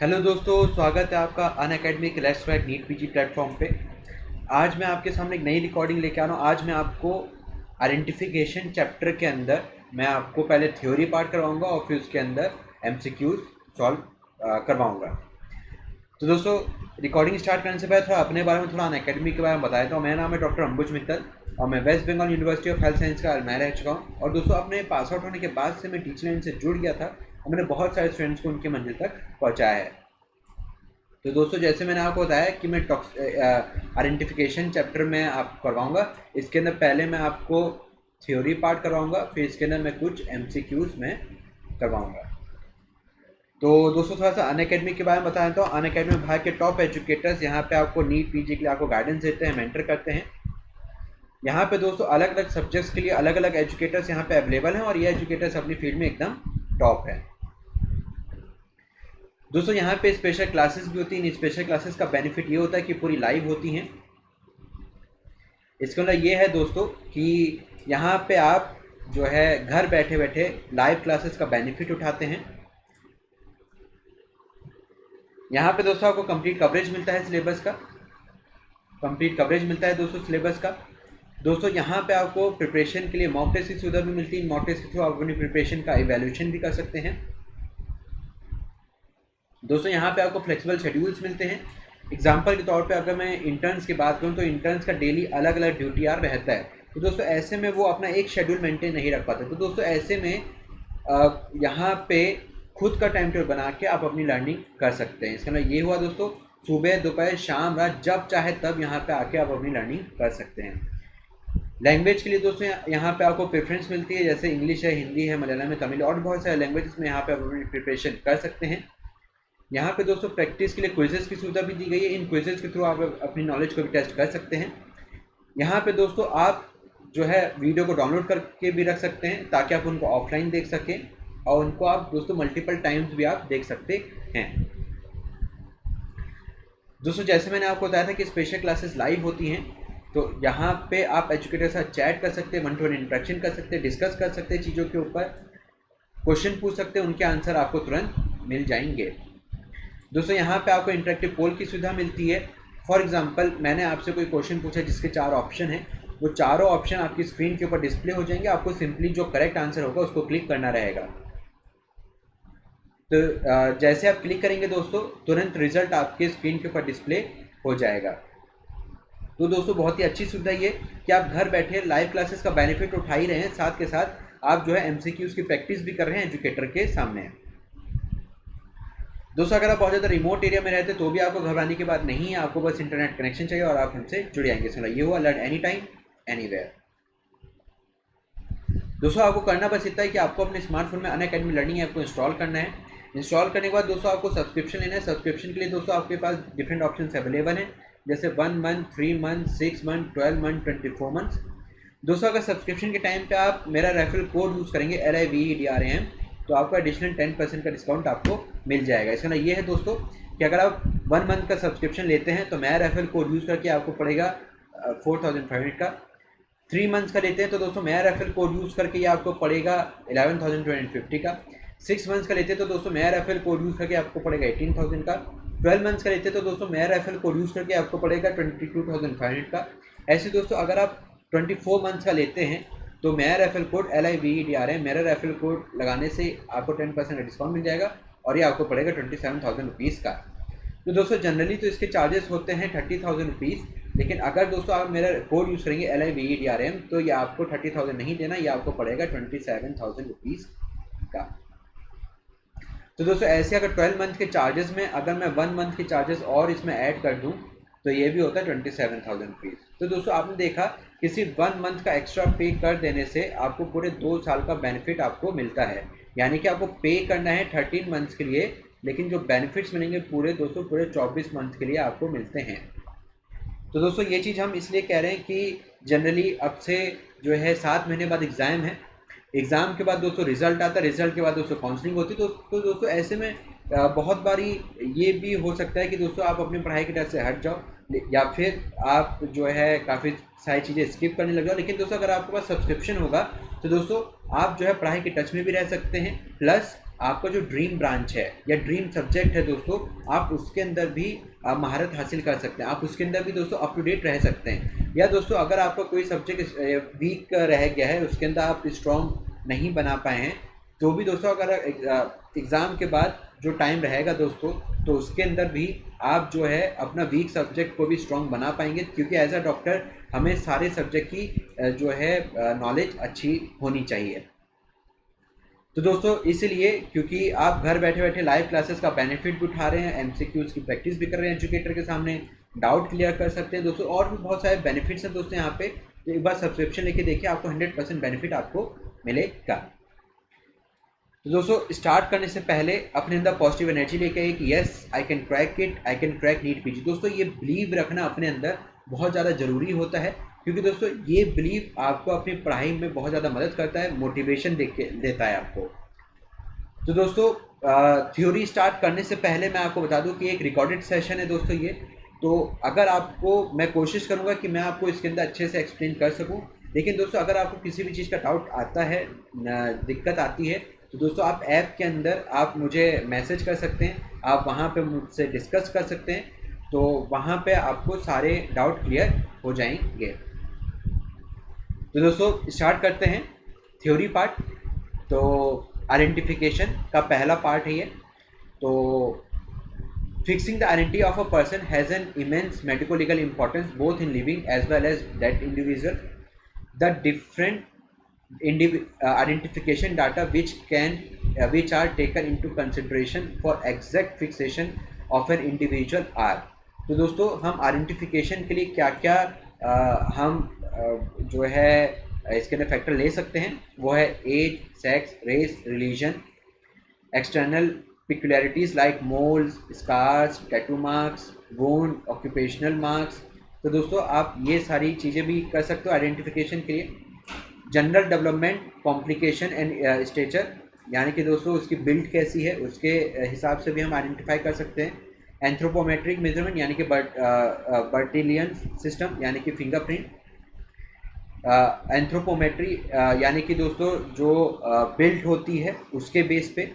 Hello दोस्तों, स्वागत है आपका अनअकैडमी के let's crack NEET PG platform पे। आज मैं आपके सामने एक नई रिकॉर्डिंग लेके आ रहा हूँ। आज मैं आपको आइडेंटिफिकेशन चैप्टर के अंदर मैं आपको पहले थ्योरी पार्ट करवाऊंगा और फिर उसके अंदर एमसीक्यूज सॉल्व करवाऊंगा। तो दोस्तों, रिकॉर्डिंग स्टार्ट करने से पहले थोड़ा अपने बारे में, थोड़ा अनअकैडमी के बारे में बता देता हूँ। मेरा नाम है डॉक्टर अंबुज मित्तल और मैं West Bengal University of Health Science का अलमैर रह चुका हूँ। और दोस्तों, अपने पास आउट होने के बाद से मैं टीचिंग लाइन से जुड़ गया था और मैंने बहुत सारे स्टूडेंट्स को उनकी मंजिल तक पहुँचाया है। तो दोस्तों, जैसे मैंने आपको बताया कि मैं आइडेंटिफिकेशन चैप्टर में आप करवाऊंगा। इसके अंदर पहले मैं आपको थ्योरी पार्ट करवाऊंगा, फिर इसके अंदर मैं कुछ एमसीक्यूज में करवाऊंगा। तो दोस्तों, थोड़ा सा अनअकैडमी के बारे में बता देता हूँ। अनअकैडमी भारत के टॉप एजुकेटर्स यहाँ पे आपको नीट पीजी के लिए आपको गाइडेंस देते हैं, मेंटर करते हैं। यहाँ पे दोस्तों अलग अलग सब्जेक्ट्स के लिए अलग अलग एजुकेटर्स यहाँ पे अवेलेबल हैं और ये एजुकेटर्स अपनी फील्ड में एकदम टॉप है। दोस्तों, यहाँ पे स्पेशल क्लासेस भी होती हैं। इन स्पेशल क्लासेस का बेनिफिट ये होता है कि पूरी लाइव होती हैं। इसका मतलब ये है दोस्तों कि यहाँ पे आप जो है घर बैठे बैठे लाइव क्लासेस का बेनिफिट उठाते हैं। यहाँ पे दोस्तों आपको कंप्लीट कवरेज मिलता है सिलेबस का, कंप्लीट कवरेज मिलता है दोस्तों सिलेबस का। दोस्तों, यहाँ पे आपको प्रिपरेशन के लिए मॉक टेस्ट की सुविधा भी मिलती है। मॉक टेस्ट के थ्रू आप अपनी प्रिपरेशन का इवैल्यूएशन भी कर सकते हैं। दोस्तों, यहाँ पे आपको फ्लेक्सिबल शेड्यूल्स मिलते हैं। एग्जाम्पल के तौर पे अगर मैं इंटर्न्स की बात करूँ तो इंटर्न्स का डेली अलग अलग ड्यूटी आर रहता है। तो दोस्तों, ऐसे में वो अपना एक शेड्यूल मेंटेन नहीं रख पाते। तो दोस्तों, ऐसे में यहाँ पे खुद का टाइम टेबल बना के आप अपनी लर्निंग कर सकते हैं। इसका मतलब ये हुआ दोस्तों, सुबह दोपहर शाम रात जब चाहे तब यहाँ पे आके आप अपनी लर्निंग कर सकते हैं। लैंग्वेज के लिए दोस्तों यहाँ पे आपको प्रेफरेंस मिलती है, जैसे इंग्लिश है, हिंदी है, मलयालम है, तमिल और बहुत सारे लैंग्वेजेस में यहाँ पे आप अपनी प्रिपरेशन कर सकते हैं। यहाँ पे दोस्तों प्रैक्टिस के लिए क्विजेस की सुविधा भी दी गई है। इन क्विजेस के थ्रू आप अपनी नॉलेज को भी टेस्ट कर सकते हैं। यहाँ पे दोस्तों आप जो है वीडियो को डाउनलोड करके भी रख सकते हैं ताकि आप उनको ऑफलाइन देख सकें और उनको आप दोस्तों मल्टीपल टाइम्स भी आप देख सकते हैं। दोस्तों, जैसे मैंने आपको बताया था कि स्पेशल क्लासेस लाइव होती हैं, तो यहाँ पे आप एजुकेटर के साथ चैट कर सकते हैं, वन टू वन इंटरेक्शन कर सकते हैं, डिस्कस कर सकते हैं चीज़ों के ऊपर, क्वेश्चन पूछ सकते हैं, उनके आंसर आपको तुरंत मिल जाएंगे। दोस्तों, यहाँ पे आपको इंटरेक्टिव पोल की सुविधा मिलती है। फॉर एग्जांपल, मैंने आपसे कोई क्वेश्चन पूछा जिसके 4 ऑप्शन हैं, वो चारों ऑप्शन आपकी स्क्रीन के ऊपर डिस्प्ले हो जाएंगे। आपको सिंपली जो करेक्ट आंसर होगा उसको क्लिक करना रहेगा। तो जैसे आप क्लिक करेंगे दोस्तों, तुरंत रिजल्ट आपके स्क्रीन के ऊपर डिस्प्ले हो जाएगा। तो दोस्तों, बहुत ही अच्छी सुविधा ये कि आप घर बैठे लाइव क्लासेस का बेनिफिट उठा ही रहे हैं, साथ के साथ आप जो है एमसीक्यूज की प्रैक्टिस भी कर रहे हैं एजुकेटर के सामने। दोस्तों, अगर आप बहुत ज़्यादा रिमोट एरिया में रहते हैं तो भी आपको घबराने की बात नहीं है। आपको बस इंटरनेट कनेक्शन चाहिए और आप हमसे जुड़ जाएंगे। इसमें ये हुआ लर्न एनी टाइम एनीवेयर। दोस्तों, आपको करना बस इतना है कि आपको अपने स्मार्टफोन में अनअकैडमी लर्निंग ऐप को इंस्टॉल करना है। इंस्टॉल करने के बाद दोस्तों आपको सब्सक्रिप्शन लेना है। सब्सक्रिप्शन के लिए दोस्तों आपके पास डिफरेंट ऑप्शन अवेलेबल हैं, जैसे 1 month, 3 month, 6 month, 12 month, 24 month. दोस्तों, अगर सब्सक्रिप्शन के टाइम पे आप मेरा रेफरल कोड यूज़ करेंगे LIVEDRAM, तो आपका एडिशनल 10% का डिस्काउंट आपको मिल जाएगा। इसका मतलब ये है दोस्तों कि अगर आप 1 मंथ का सब्सक्रिप्शन लेते हैं तो मैं रेफरल कोड यूज़ करके आपको पड़ेगा 4500 का। 3 मंथ्स का लेते हैं तो दोस्तों मैं रेफरल कोड यूज़ करके ये आपको पड़ेगा 11250 का। 6 मंथ्स का लेते हैं तो दोस्तों मैं रेफरल कोड यूज़ करके आपको पड़ेगा 18000 का। 12 मंथ्स का लेते हैं तो दोस्तों मैं रेफरल कोड यूज़ करके आपको पड़ेगा 22500 का। ऐसे दोस्तों अगर आप 24 मंथ्स का लेते हैं तो मेरा रेफरल कोड LIVEDRAM, मेरा रेफरल कोड लगाने से आपको 10% का डिस्काउंट मिल जाएगा और ये आपको पड़ेगा 27,000 रुपीज़ का। तो दोस्तों जनरली तो इसके चार्जेस होते हैं 30,000 रुपीज़, लेकिन अगर दोस्तों आप मेरा कोड यूज़ करेंगे LIVEDRAM तो ये आपको 30,000 नहीं देना, ये आपको पड़ेगा 27,000 रुपीज़ का। तो दोस्तों ऐसे अगर 12 मंथ के चार्जेस में अगर मैं 1 मंथ के चार्जेस और इसमें ऐड कर दूँ तो ये भी होता है 27,000 रुपीज़। तो दोस्तों आपने देखा कि सिर्फ 1 मंथ का एक्स्ट्रा पे कर देने से आपको पूरे 2 साल का बेनिफिट आपको मिलता है। यानी कि आपको पे करना है 13 मंथ्स के लिए, लेकिन जो बेनिफिट्स मिलेंगे पूरे 24 मंथ के लिए आपको मिलते हैं। तो दोस्तों ये चीज़ हम इसलिए कह रहे हैं कि जनरली अब से जो है 7 महीने बाद एग्ज़ाम है, एग्ज़ाम के बाद दोस्तों रिजल्ट आता है, रिजल्ट के बाद दोस्तों काउंसलिंग होती है। तो दोस्तों ऐसे में बहुत बारी ये भी हो सकता है कि दोस्तों आप अपनी पढ़ाई की तरफ से हट जाओ या फिर आप जो है काफ़ी सारी चीज़ें स्किप करने लग जाओ। लेकिन दोस्तों अगर आपके पास सब्सक्रिप्शन होगा तो दोस्तों आप जो है पढ़ाई के टच में भी रह सकते हैं, प्लस आपका जो ड्रीम ब्रांच है या ड्रीम सब्जेक्ट है दोस्तों, आप उसके अंदर भी महारत हासिल कर सकते हैं, आप उसके अंदर भी दोस्तों अप टू डेट रह सकते हैं। या दोस्तों अगर आपका कोई सब्जेक्ट वीक रह गया है, उसके अंदर आप स्ट्रॉन्ग नहीं बना पाए हैं, तो भी दोस्तों अगर एग्ज़ाम के बाद जो टाइम रहेगा दोस्तों, तो उसके अंदर भी आप जो है अपना वीक सब्जेक्ट को भी स्ट्रॉन्ग बना पाएंगे, क्योंकि एज अ डॉक्टर हमें सारे सब्जेक्ट की जो है नॉलेज अच्छी होनी चाहिए। तो दोस्तों इसलिए क्योंकि आप घर बैठे बैठे लाइव क्लासेस का बेनिफिट भी उठा रहे हैं, एमसीक्यूज की प्रैक्टिस भी कर रहे हैं एजुकेटर के सामने, डाउट क्लियर कर सकते हैं दोस्तों, और भी बहुत सारे बेनिफिट्स हैं दोस्तों यहाँ पे। तो एक बार सब्सक्रिप्शन लेके देखिए, आपको 100% बेनिफिट आपको मिलेगा। तो दोस्तों स्टार्ट करने से पहले अपने अंदर पॉजिटिव एनर्जी लेके आइए कि yes I can crack it, I can crack NEET PG. दोस्तों ये बिलीव रखना अपने अंदर बहुत ज़्यादा ज़रूरी होता है, क्योंकि दोस्तों ये बिलीव आपको अपनी पढ़ाई में बहुत ज़्यादा मदद करता है, मोटिवेशन देता है आपको। तो दोस्तों थ्योरी स्टार्ट करने से पहले मैं आपको बता दूं कि एक रिकॉर्डेड सेशन है दोस्तों ये, तो अगर आपको, मैं कोशिश करूंगा कि मैं आपको इसके अंदर अच्छे से एक्सप्लेन कर सकूं, लेकिन दोस्तों अगर आपको किसी भी चीज़ का डाउट आता है, दिक्कत आती है, तो दोस्तों आप ऐप के अंदर आप मुझे मैसेज कर सकते हैं, आप वहाँ पे मुझसे डिस्कस कर सकते हैं, तो वहाँ पे आपको सारे डाउट क्लियर हो जाएंगे। तो दोस्तों स्टार्ट करते हैं थ्योरी पार्ट। तो आइडेंटिफिकेशन का पहला पार्ट है ये। तो fixing the identity of a person has an immense medico legal importance both in living as well as dead individual. The different identification data which are taken into consideration for exact fixation of an individual are। तो दोस्तों हम identification के लिए क्या क्या हम जो है इसके अंदर फैक्टर ले सकते हैं, वो है age, sex, race, religion, external peculiarities like moles, scars, tattoo marks, wound, occupational marks। तो दोस्तों आप ये सारी चीज़ें भी कर सकते हो आइडेंटिफिकेशन के लिए। General development, complication and stature, यानी कि दोस्तों उसकी बिल्ड कैसी है उसके हिसाब से भी हम आइडेंटिफाई कर सकते हैं। एंथ्रोपोमेट्रिक मेजरमेंट यानी कि बर्टिलियन सिस्टम यानी कि फिंगरप्रिंट। एंथ्रोपोमेट्री यानी कि दोस्तों जो बिल्ड होती है उसके बेस पे।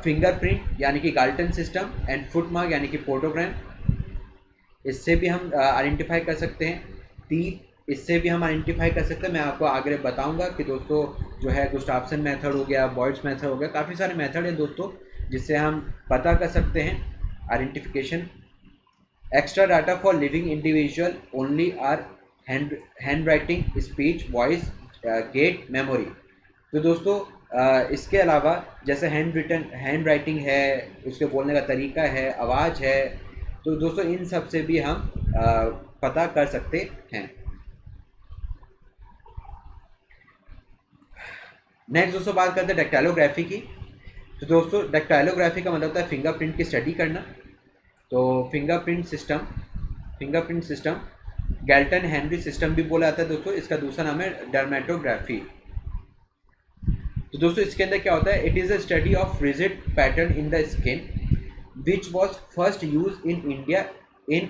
फिंगरप्रिंट यानी कि गाल्टन सिस्टम एंड फुटमार्क यानी कि फोटोग्राम, इससे भी हम आइडेंटिफाई कर सकते हैं। टीथ, इससे भी हम आइडेंटिफाई कर सकते हैं। मैं आपको आगे बताऊंगा कि दोस्तों जो है गुस्टाफ्सन मेथड हो गया, बॉयड्स मेथड हो गया, काफ़ी सारे मेथड हैं दोस्तों जिससे हम पता कर सकते हैं identification. Extra data for living individual only are handwriting, speech, voice, gait, memory. तो दोस्तों इसके अलावा जैसे हैंड राइटिंग है, उसके बोलने का तरीका है, आवाज़ है, तो दोस्तों इन सब से भी हम पता कर सकते हैं। नेक्स्ट दोस्तों बात करते हैं डेक्टाइलोग्राफी की। तो दोस्तों डेक्टाइलोग्राफी का मतलब होता है फिंगरप्रिंट की स्टडी करना। तो fingerprint system Galton Henry system भी बोला जाता है दोस्तों, इसका दूसरा नाम है डर्मेटोग्राफी। तो दोस्तों इसके अंदर क्या होता है, it is a study of rigid pattern in the skin which was first use in India in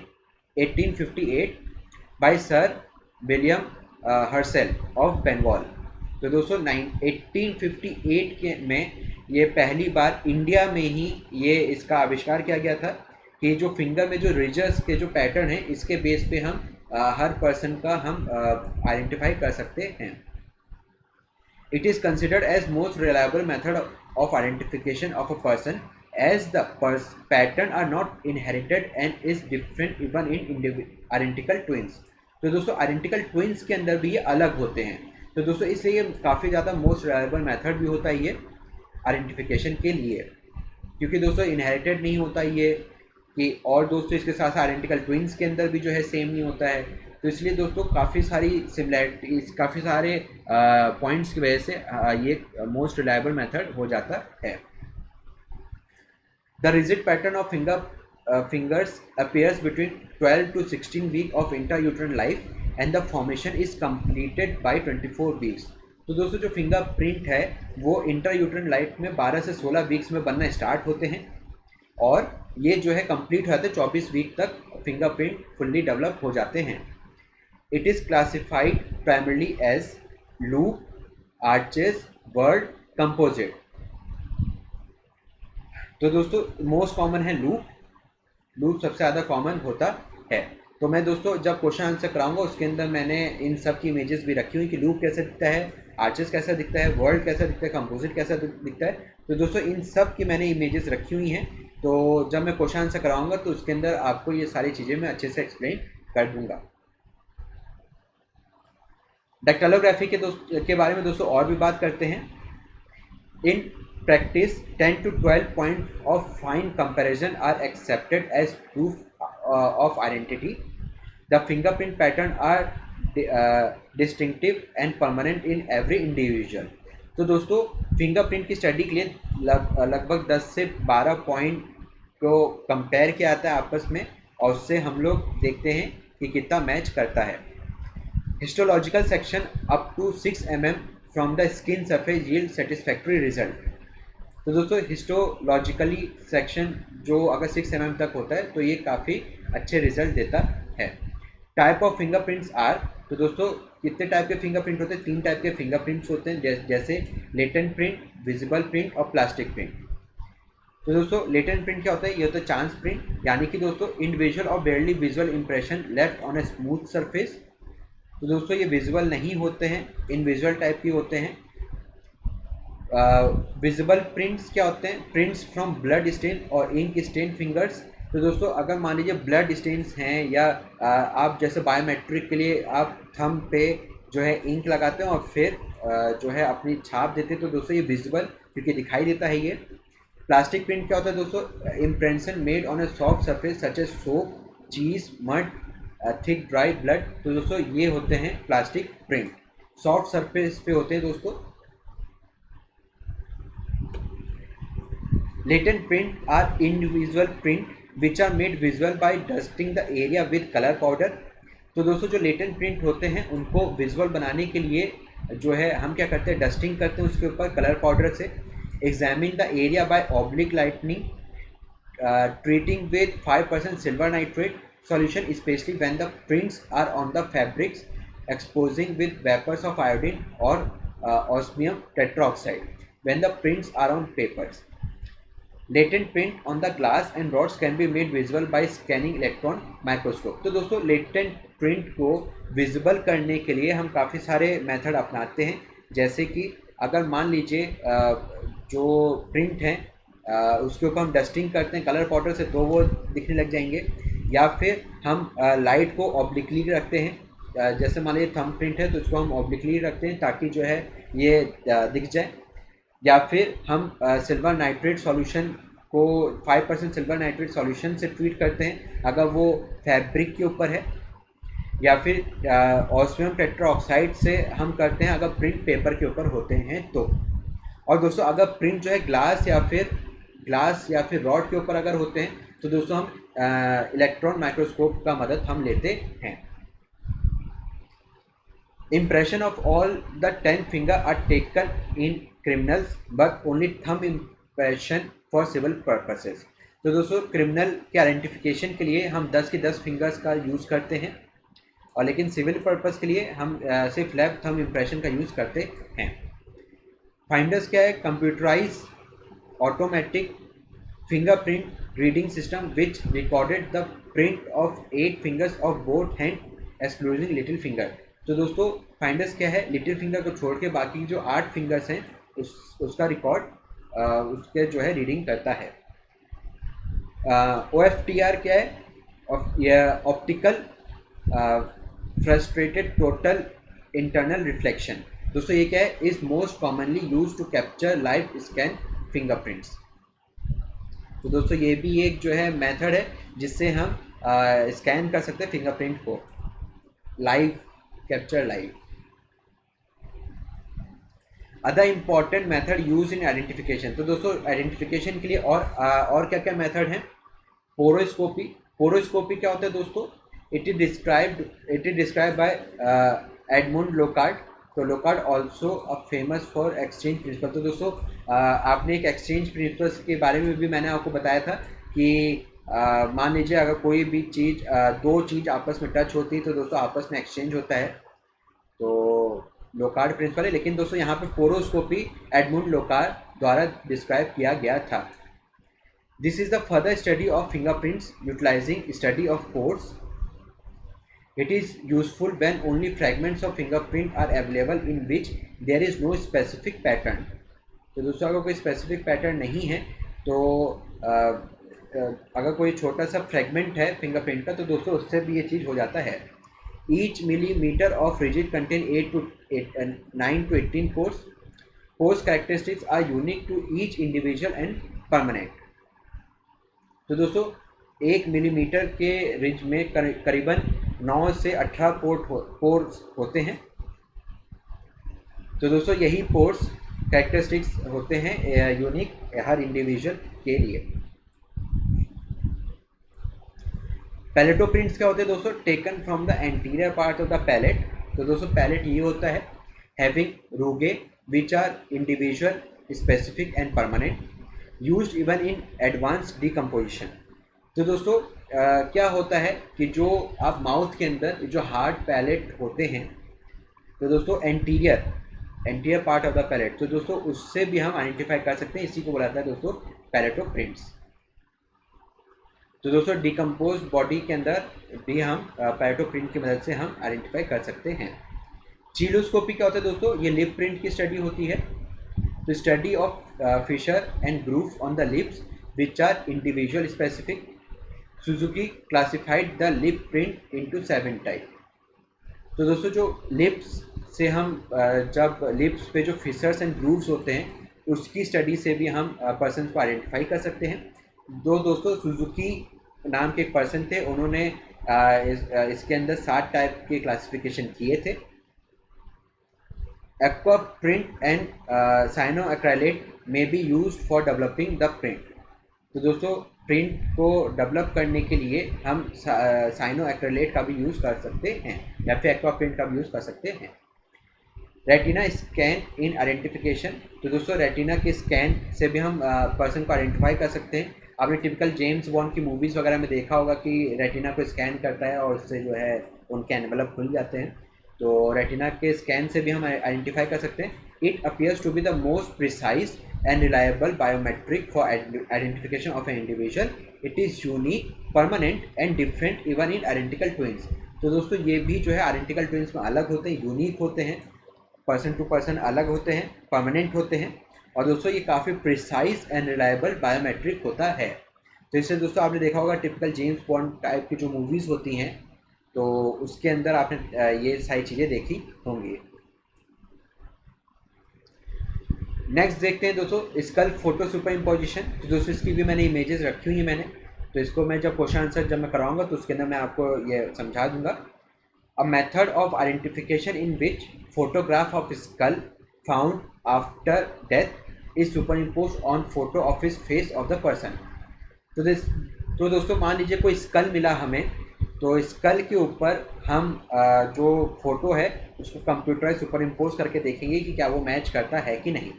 1858 by sir William Herschel of Bengal. तो दोस्तों 1858 के में ये पहली बार इंडिया में ही ये इसका आविष्कार किया गया था कि जो फिंगर में जो रिजर्स के जो पैटर्न है इसके बेस पे हम हर पर्सन का हम आइडेंटिफाई कर सकते हैं। It is considered as most reliable method of identification of a person as the pattern are not inherited and is different even in identical twins. तो दोस्तों आइडेंटिकल ट्विंस के अंदर भी ये अलग होते हैं। तो दोस्तों इसलिए काफ़ी ज़्यादा मोस्ट रिलायबल मेथड भी होता है ये आइडेंटिफिकेशन के लिए, क्योंकि दोस्तों इनहेरिटेड नहीं होता ये कि, और दोस्तों इसके साथ आइडेंटिकल ट्विंस के अंदर भी जो है सेम नहीं होता है। तो इसलिए दोस्तों काफ़ी सारी सिमिलैरिटीज, काफ़ी सारे पॉइंट्स की वजह से ये मोस्ट रिलायबल मेथड हो जाता है। The rigid pattern of fingers appears between 12 to 16 week of intrauterine life and the formation is completed by 24 weeks। तो दोस्तों जो फिंगरप्रिंट है वो इंट्रायूट्राइन लाइफ में 12 से 16 वीक्स में बनना स्टार्ट होते हैं और ये जो है कंप्लीट हो जाते हैं 24 वीक तक फिंगरप्रिंट फुल्ली डेवलप हो जाते हैं। It is classified primarily as loop, arches, word, composite. तो दोस्तों मोस्ट कॉमन है लूप, लूप सबसे ज़्यादा कॉमन होता है। तो मैं दोस्तों जब क्वेश्चन आंसर कराऊंगा उसके अंदर मैंने इन सब की इमेजेस भी रखी हुई कि लूप कैसे दिखता है, आर्चेस कैसा दिखता है, वर्ल्ड कैसा दिखता है, कंपोजिट कैसा दिखता है। तो दोस्तों इन सब की मैंने इमेजेस रखी हुई हैं, तो जब मैं क्वेश्चन आंसर कराऊंगा तो उसके अंदर आपको ये सारी चीज़ें मैं अच्छे से एक्सप्लेन कर दूंगा। डेक्टालोग्राफी के बारे में दोस्तों और भी बात करते हैं। इन practice 10 to 12 points of fine comparison are accepted as proof of identity. The fingerprint pattern are distinctive and permanent in every individual. तो दोस्तों फिंगरप्रिंट की स्टडी के लिए लगभग 10 से 12 पॉइंट को कंपेयर किया जाता है आपस में, और उससे हम लोग देखते हैं कि कितना मैच करता है। Histological section up to 6 mm from the skin surface yield satisfactory result. तो दोस्तों हिस्टोलॉजिकली सेक्शन जो अगर 6 mm तक होता है तो ये काफ़ी अच्छे रिजल्ट देता है। टाइप ऑफ फिंगरप्रिंट्स आर, तो दोस्तों कितने टाइप के फिंगरप्रिंट होते हैं? 3 टाइप के फिंगरप्रिंट्स होते हैं, जैसे लेटेंट प्रिंट, विजिबल प्रिंट और प्लास्टिक प्रिंट। तो दोस्तों लेटेंट प्रिंट क्या होता है? ये होता है चांस प्रिंट, यानी कि दोस्तों इंडिविजुअल और बेयरली visual impression left on a smooth surface. तो दोस्तों ये विजुअल नहीं होते हैं, इनविजुअल टाइप के होते हैं। विजिबल प्रिंट्स क्या होते हैं? प्रिंट्स फ्रॉम ब्लड स्टेन और इंक स्टेन फिंगर्स। तो दोस्तों अगर मान लीजिए ब्लड स्टेन्स हैं या आप जैसे बायोमेट्रिक के लिए आप थंब पे जो है इंक लगाते हैं और फिर जो है अपनी छाप देते हैं, तो दोस्तों ये विजिबल क्योंकि दिखाई देता है ये। प्लास्टिक प्रिंट क्या होता है दोस्तों? Impression made on a soft surface such as soap, cheese, mud, thick dry blood. तो दोस्तों ये होते हैं प्लास्टिक प्रिंट, सॉफ्ट सरफेस पे होते हैं दोस्तों। Latent print are individual print which are made visual by dusting the area with colour powder. तो दोस्तों जो लेटेंट प्रिंट होते हैं उनको विजुअल बनाने के लिए जो है हम क्या करते हैं? डस्टिंग करते हैं उसके ऊपर कलर पाउडर से। Examine the area bye oblique lightning, treating with 5% silver nitrate solution, especially when the prints are on the fabrics, exposing with vapors of iodine or osmium tetroxide when the prints are on papers. Latent print on the glass and rods can be made visible by scanning electron microscope. तो दोस्तों latent print को visible करने के लिए हम काफ़ी सारे method अपनाते हैं, जैसे कि अगर मान लीजिए जो प्रिंट है उसके ऊपर हम डस्टिंग करते हैं कलर पाउडर से तो वो दिखने लग जाएंगे, या फिर हम लाइट को ऑब्लिकली रखते हैं। जैसे मान लीजिए थंब प्रिंट है तो इसको हम ऑब्लिकली रखते हैं ताकि जो है ये दिख जाए, या फिर हम सिल्वर नाइट्रेट सॉल्यूशन को 5% सिल्वर नाइट्रेट सॉल्यूशन से ट्रीट करते हैं अगर वो फैब्रिक के ऊपर है, या फिर ऑस्मियम टेट्राऑक्साइड से हम करते हैं अगर प्रिंट पेपर के ऊपर होते हैं तो। और दोस्तों अगर प्रिंट जो है ग्लास या फिर रॉड के ऊपर अगर होते हैं तो दोस्तों हम इलेक्ट्रॉन माइक्रोस्कोप का मदद हम लेते हैं। Impression of all the 10 finger are taken in criminals but only thumb impression for civil purposes. तो दोस्तों क्रिमिनल के आइडेंटिफिकेशन के लिए हम 10 की 10 फिंगर्स का यूज़ करते हैं, और लेकिन सिविल पर्पस के लिए हम सिर्फ लेफ्ट थंब इम्प्रेशन का यूज़ करते हैं। फाइंडर्स क्या है? Computerised automatic fingerprint reading system which recorded the print of 8 fingers of both hand excluding little finger. तो दोस्तों फाइंडर्स क्या है? लिटिल फिंगर को छोड़ के बाकी जो 8 फिंगर्स हैं उसका रिकॉर्ड उसके जो है रीडिंग करता है। OFTR क्या है? Optical frustrated total internal reflection. दोस्तों ये क्या है? Is most commonly use to capture live scan fingerprints. तो दोस्तों ये भी एक जो है मेथड है जिससे हम स्कैन कर सकते हैं फिंगरप्रिंट को, live capture live. Other important method use in identification. तो दोस्तों आइडेंटिफिकेशन के लिए और क्या क्या मेथड हैं? पोरोस्कोपी। पोरोस्कोपी क्या होता है दोस्तों? It is describe by Edmond Locard. तो Locard also a famous for exchange principle. तो दोस्तों आपने एक एक्सचेंज प्रिंसिपल्स के बारे में भी मैंने आपको बताया था कि मान लीजिए अगर कोई भी चीज़ दो चीज़ आपस में टच होती है तो दोस्तों आपस में एक्सचेंज होता है, तो लोकार्ड प्रिंसिपल है। लेकिन दोस्तों यहाँ पे पोरोस्कोपी एडमंड लोकार्ड द्वारा डिस्क्राइब किया गया था। This is the further study of fingerprints utilising study of pores. It is useful when only fragments of fingerprint are available in which there is no specific pattern. तो दोस्तों अगर कोई specific pattern नहीं है तो अगर कोई छोटा सा फ्रेगमेंट है फिंगरप्रिंट का तो दोस्तों उससे भी ये चीज़ हो जाता है. Each millimetre of rigid contain 9 to 18 pores. Pores characteristics are unique to each individual and permanent. तो दोस्तों 1 मिलीमीटर के रिज में करीबन 9 से 18 पोर्स होते हैं. तो दोस्तों यही पोर्स कैरेक्टरिस्टिक्स होते हैं यूनिक हर इंडिविजुअल के लिए. पैलेटो प्रिंट्स क्या होते हैं दोस्तों? Taken from the anterior part of the palate. तो दोस्तों पैलेट ये होता है having rugae which are individual specific and permanent used even in advance decomposition. तो दोस्तों क्या होता है कि जो आप माउथ के अंदर जो हार्ड पैलेट होते हैं तो दोस्तों anterior part of the palate, तो दोस्तों उससे भी हम आइडेंटिफाई कर सकते हैं. इसी को बोला जाता है दोस्तों पैलेटो प्रिंट्स. तो दोस्तों डिकम्पोज बॉडी के अंदर भी हम पैलेटो प्रिंट की मदद से हम आइडेंटिफाई कर सकते हैं. चीलोस्कोपी क्या होता है दोस्तों? ये लिप प्रिंट की स्टडी होती है. तो study of fissure and groove on the lips which are individual specific. Suzuki classified the lip print into 7 type. तो दोस्तों जो लिप्स से हम जब लिप्स पे जो फिशर्स एंड ग्रूव्स होते हैं उसकी स्टडी से भी हम पर्सन को आइडेंटिफाई कर सकते हैं. दोस्तों सुजुकी नाम के एक पर्सन थे, उन्होंने इसके अंदर 7 टाइप के क्लासिफिकेशन किए थे. Aqua print and cyanoacrylate may be used for developing the print. तो दोस्तों प्रिंट को डेवलप करने के लिए हम साइनो एक्रेलेट का भी यूज़ कर सकते हैं या फिर एक्वा प्रिंट का भी यूज़ कर सकते हैं. Retina scan in identification. तो दोस्तों रेटिना के स्कैन से भी हम पर्सन को आइडेंटिफाई कर सकते हैं. आपने टिपिकल जेम्स बॉन्ड की मूवीज़ वगैरह में देखा होगा कि रेटिना को स्कैन करता है और उससे जो है उनके एनवेलप खुल जाते हैं. तो रेटिना के स्कैन से भी हम आइडेंटिफाई कर सकते हैं. It appears to be the most precise and reliable biometric for identification of an individual. It is unique, permanent and different even in identical twins. तो दोस्तों ये भी जो है आइडेंटिकल ट्विंस में अलग होते हैं, यूनिक होते हैं, पर्सन टू पर्सन अलग होते हैं, परमानेंट होते हैं और दोस्तों ये काफ़ी प्रिसाइज एंड रिलायबल बायोमेट्रिक होता है. तो इससे दोस्तों आपने देखा होगा टिपिकल जेम्स बॉन्ड टाइप की जो मूवीज़ होती हैं तो उसके अंदर आपने ये सारी चीज़ें देखी होंगी. नेक्स्ट देखते हैं दोस्तों स्कल फोटो सुपर इम्पोजिशन. तो दोस्तों इसकी भी मैंने इमेजेस रखी हुई हैं मैंने, तो इसको मैं जब क्वेश्चन आंसर जब मैं कराऊंगा तो उसके अंदर मैं आपको ये समझा दूंगा. A method of identification in which photograph of skull found after death is super impose on photo of his face of the person. तो दोस्तों मान लीजिए कोई स्कल मिला हमें, तो स्कल के ऊपर हम जो फोटो है उसको कंप्यूटराइज सुपर इम्पोज करके देखेंगे कि क्या वो मैच करता है कि नहीं.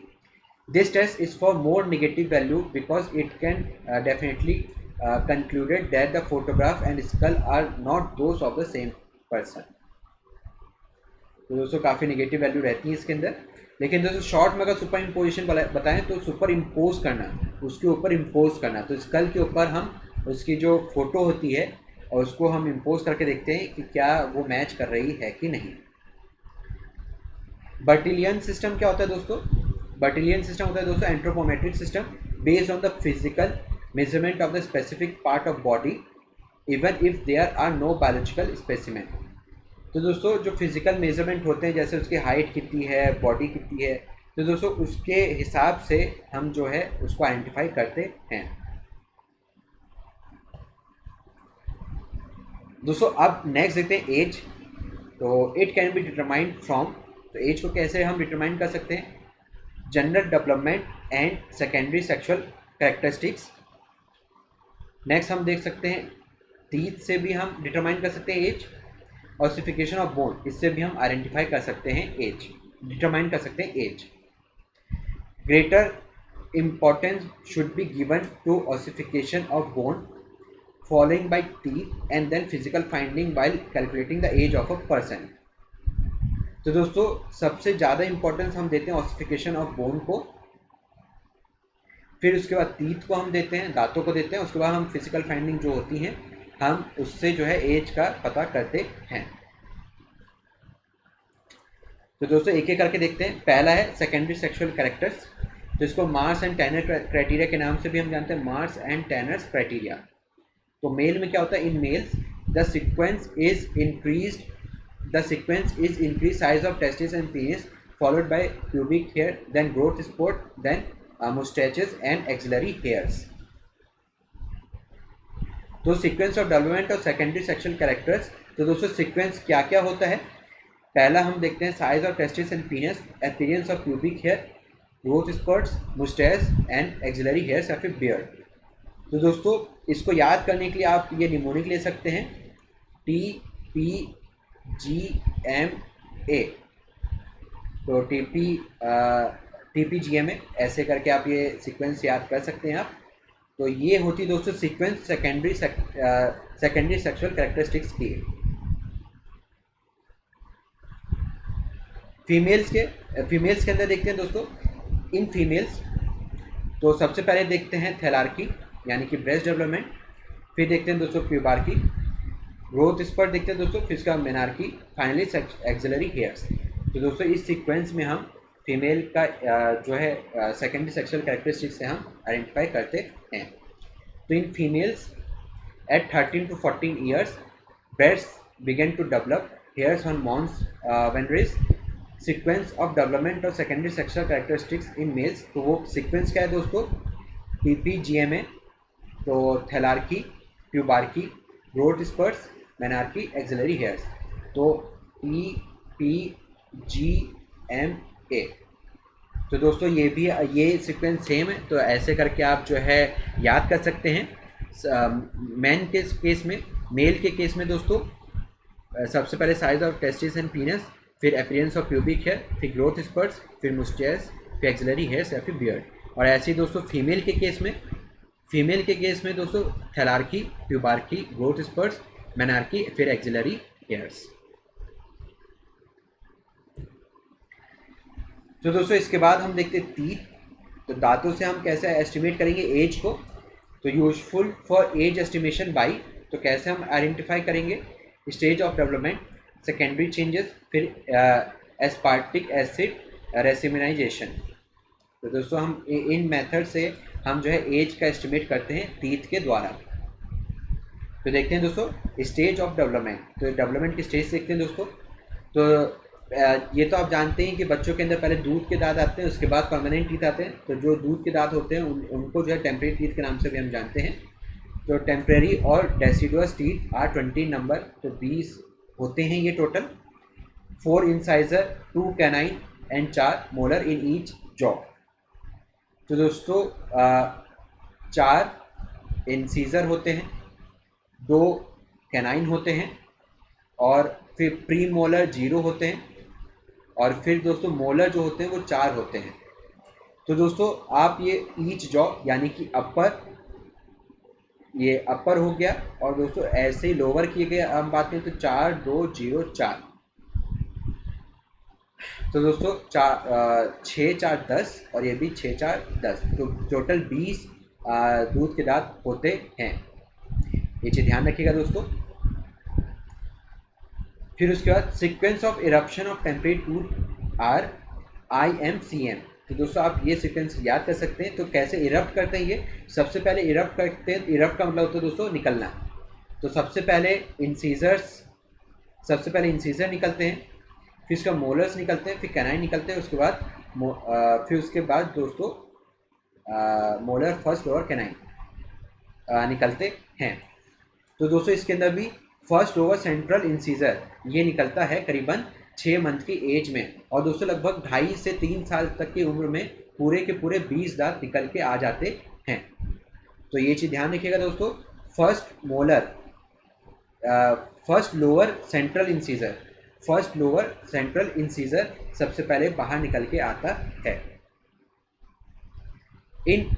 This test is for more negative value because it can definitely concluded that the photograph and skull are not those of the same person. तो दोस्तों काफ़ी नेगेटिव वैल्यू रहती है इसके अंदर. लेकिन दोस्तों शॉर्ट में अगर सुपर इम्पोजिशन बताएं तो सुपर इम्पोज करना, उसके ऊपर इम्पोज करना. तो स्कल के ऊपर हम उसकी जो फोटो होती है और उसको हम इम्पोज करके देखते हैं कि क्या वो मैच कर रही है कि नहीं. बर्टिलियन सिस्टम क्या होता है दोस्तों? बर्टिलियन सिस्टम होता है दोस्तों anthropometric system based on the physical measurement of the specific part of body even if there are no biological specimen. तो दोस्तों जो फिजिकल मेजरमेंट होते हैं जैसे उसकी हाइट कितनी है, बॉडी कितनी है, तो दोस्तों उसके हिसाब से हम जो है उसको आइडेंटिफाई करते हैं. दोस्तों अब नेक्स्ट देखते हैं एज. तो it can be determined from. तो एज को कैसे हम डिटरमाइन कर सकते हैं? General development and secondary sexual characteristics. Next हम देख सकते हैं टीथ से भी हम डिटरमाइन कर सकते हैं एज. ऑसिफिकेशन ऑफ बोन, इससे भी हम आइडेंटिफाई कर सकते हैं एज, डिटरमाइन कर सकते हैं age. Greater importance should be given to ossification of bone following by teeth and then physical finding while calculating the age of a person. तो दोस्तों सबसे ज़्यादा इम्पोर्टेंस हम देते हैं ऑसिफिकेशन ऑफ बोन को. फिर उसके बाद टीथ को हम देते हैं, दांतों को देते हैं। उसके बाद हम फिजिकल फाइंडिंग जो होती हैं हम उससे जो है एज का पता करते हैं। तो दोस्तों एक एक करके देखते हैं। पहला है सेकेंडरी सेक्सुअल कैरेक्टर्स, तो इसको मार्स एंड टैनर क्राइटेरिया के नाम से भी हम जानते हैं, मार्स एंड टैनर्स क्राइटेरिया। तो मेल में क्या होता है, in males the sequence is increase size of testis and penis followed by pubic hair, then growth spot, then moustaches and axillary hairs. तो sequence of development of secondary sexual characters, तो दोस्तों sequence क्या क्या होता है। पहला हम देखते हैं size of testis and penis, appearance of pubic hair, growth spots, moustache and axillary hairs या फिर बियर्ड। तो दोस्तों इसको याद करने के लिए आप ये निमोनिक ले सकते हैं, TPGMA। तो TPGMA ऐसे करके आप ये सीक्वेंस याद कर सकते हैं आप। तो ये होती दोस्तों सीक्वेंस सेकेंडरी सेक्सुअल कैरेक्टरिस्टिक्स की। फीमेल्स के अंदर देखते हैं दोस्तों, इन फीमेल्स तो सबसे पहले देखते हैं थैलार्की यानी कि ब्रेस्ट डेवलपमेंट, फिर देखते हैं दोस्तों प्यूबार्की, ग्रोथ स्पर्ट देखते हैं दोस्तों, फिर इसका मेनार्की, फाइनली एक्सिलरी हेयर्स। तो दोस्तों इस सीक्वेंस में हम फीमेल का जो है सेकेंडरी सेक्सुअल कैरेक्टरिस्टिक्स से हम आइडेंटिफाई करते हैं। तो in females at 13 to 14 years breast begin to develop, hairs on mons when raised. Sequence of development of secondary sexual characteristics in males, तो वो सीक्वेंस क्या है दोस्तों, TPGMA, तो thelarche, pubarche, growth spurts, menarche, axillary hairs. तो TPGMA। तो दोस्तों ये सीक्वेंस सेम है, तो ऐसे करके आप जो है याद कर सकते हैं। मैन के केस में, मेल के केस में दोस्तों सबसे पहले साइज ऑफ टेस्टिस एंड पीनस, फिर अपीयरेंस ऑफ प्यूबिक हेयर, फिर ग्रोथ स्पर्ट्स, फिर मुस्टैच, फिर एक्सिलरी हेयर्स या फिर बियर्ड। और ऐसे ही दोस्तों फीमेल के केस में दोस्तों थैलार्की, प्यूबार्की, ग्रोथ स्पर्ट्स, मेनार्की, फिर एक्सिलरी हेयर्स। तो दोस्तों इसके बाद हम देखते हैं टीथ। तो दांतों से हम कैसे एस्टिमेट करेंगे एज को, तो useful for age estimation by, तो कैसे हम आइडेंटिफाई करेंगे stage of development, secondary changes, फिर एस्पार्टिक एसिड रेसिमिनाइजेशन। तो दोस्तों हम इन मेथड से हम जो है एज का एस्टिमेट करते हैं टीथ के द्वारा। तो देखते हैं दोस्तों स्टेज ऑफ डेवलपमेंट, तो डेवलपमेंट की स्टेज देखते हैं दोस्तों। तो ये तो आप जानते हैं कि बच्चों के अंदर पहले दूध के दांत आते हैं, उसके बाद परमानेंट टीथ आते हैं। तो जो दूध के दांत होते हैं उनको जो है टेम्परेरी टीथ के नाम से भी हम जानते हैं। तो टेम्परेरी और डेसिडुअस टीथ आर 20 नंबर, तो 20 होते हैं ये total. 4 incisor, 2 canine and 4 molar in each jaw. तो दोस्तों 4 इंसीजर होते हैं, 2 कैनाइन होते हैं, और फिर प्री मोलर 0 होते हैं, और फिर दोस्तों मोलर जो होते हैं वो 4 होते हैं। तो दोस्तों आप ये ईच जॉ यानी कि अपर, ये अपर हो गया, और दोस्तों ऐसे ही लोअर किए गए हम बात करें तो 4, 2, 0, 4। तो दोस्तों 6, 4, 10, और ये भी 6, 4, 10, तो टोटल 20 दूध के दांत होते हैं। ये चीज़ ध्यान रखिएगा दोस्तों। फिर उसके बाद sequence of eruption of temporary tooth are IMCM। तो दोस्तों आप ये सीक्वेंस याद कर सकते हैं। तो कैसे इरप्ट करते हैं ये, सबसे पहले इरप्ट करते हैं, इरप्ट का मतलब होता है दोस्तों निकलना। तो सबसे पहले इंसीजर निकलते हैं, फिर उसका मोलर्स निकलते हैं, फिर कैनाइन निकलते हैं, उसके बाद फिर उसके बाद दोस्तों मोलर, फर्स्ट लोअर कैनाइन निकलते हैं। तो दोस्तों इसके अंदर भी फर्स्ट लोअर सेंट्रल इंसीजर ये निकलता है करीबन 6 मंथ की एज में, और दोस्तों लगभग 2.5 से 3 साल तक की उम्र में पूरे के पूरे 20 दांत निकल के आ जाते हैं। तो ये चीज़ ध्यान रखिएगा दोस्तों। फर्स्ट लोअर सेंट्रल इंसीजर सबसे पहले बाहर निकल के आता है। इन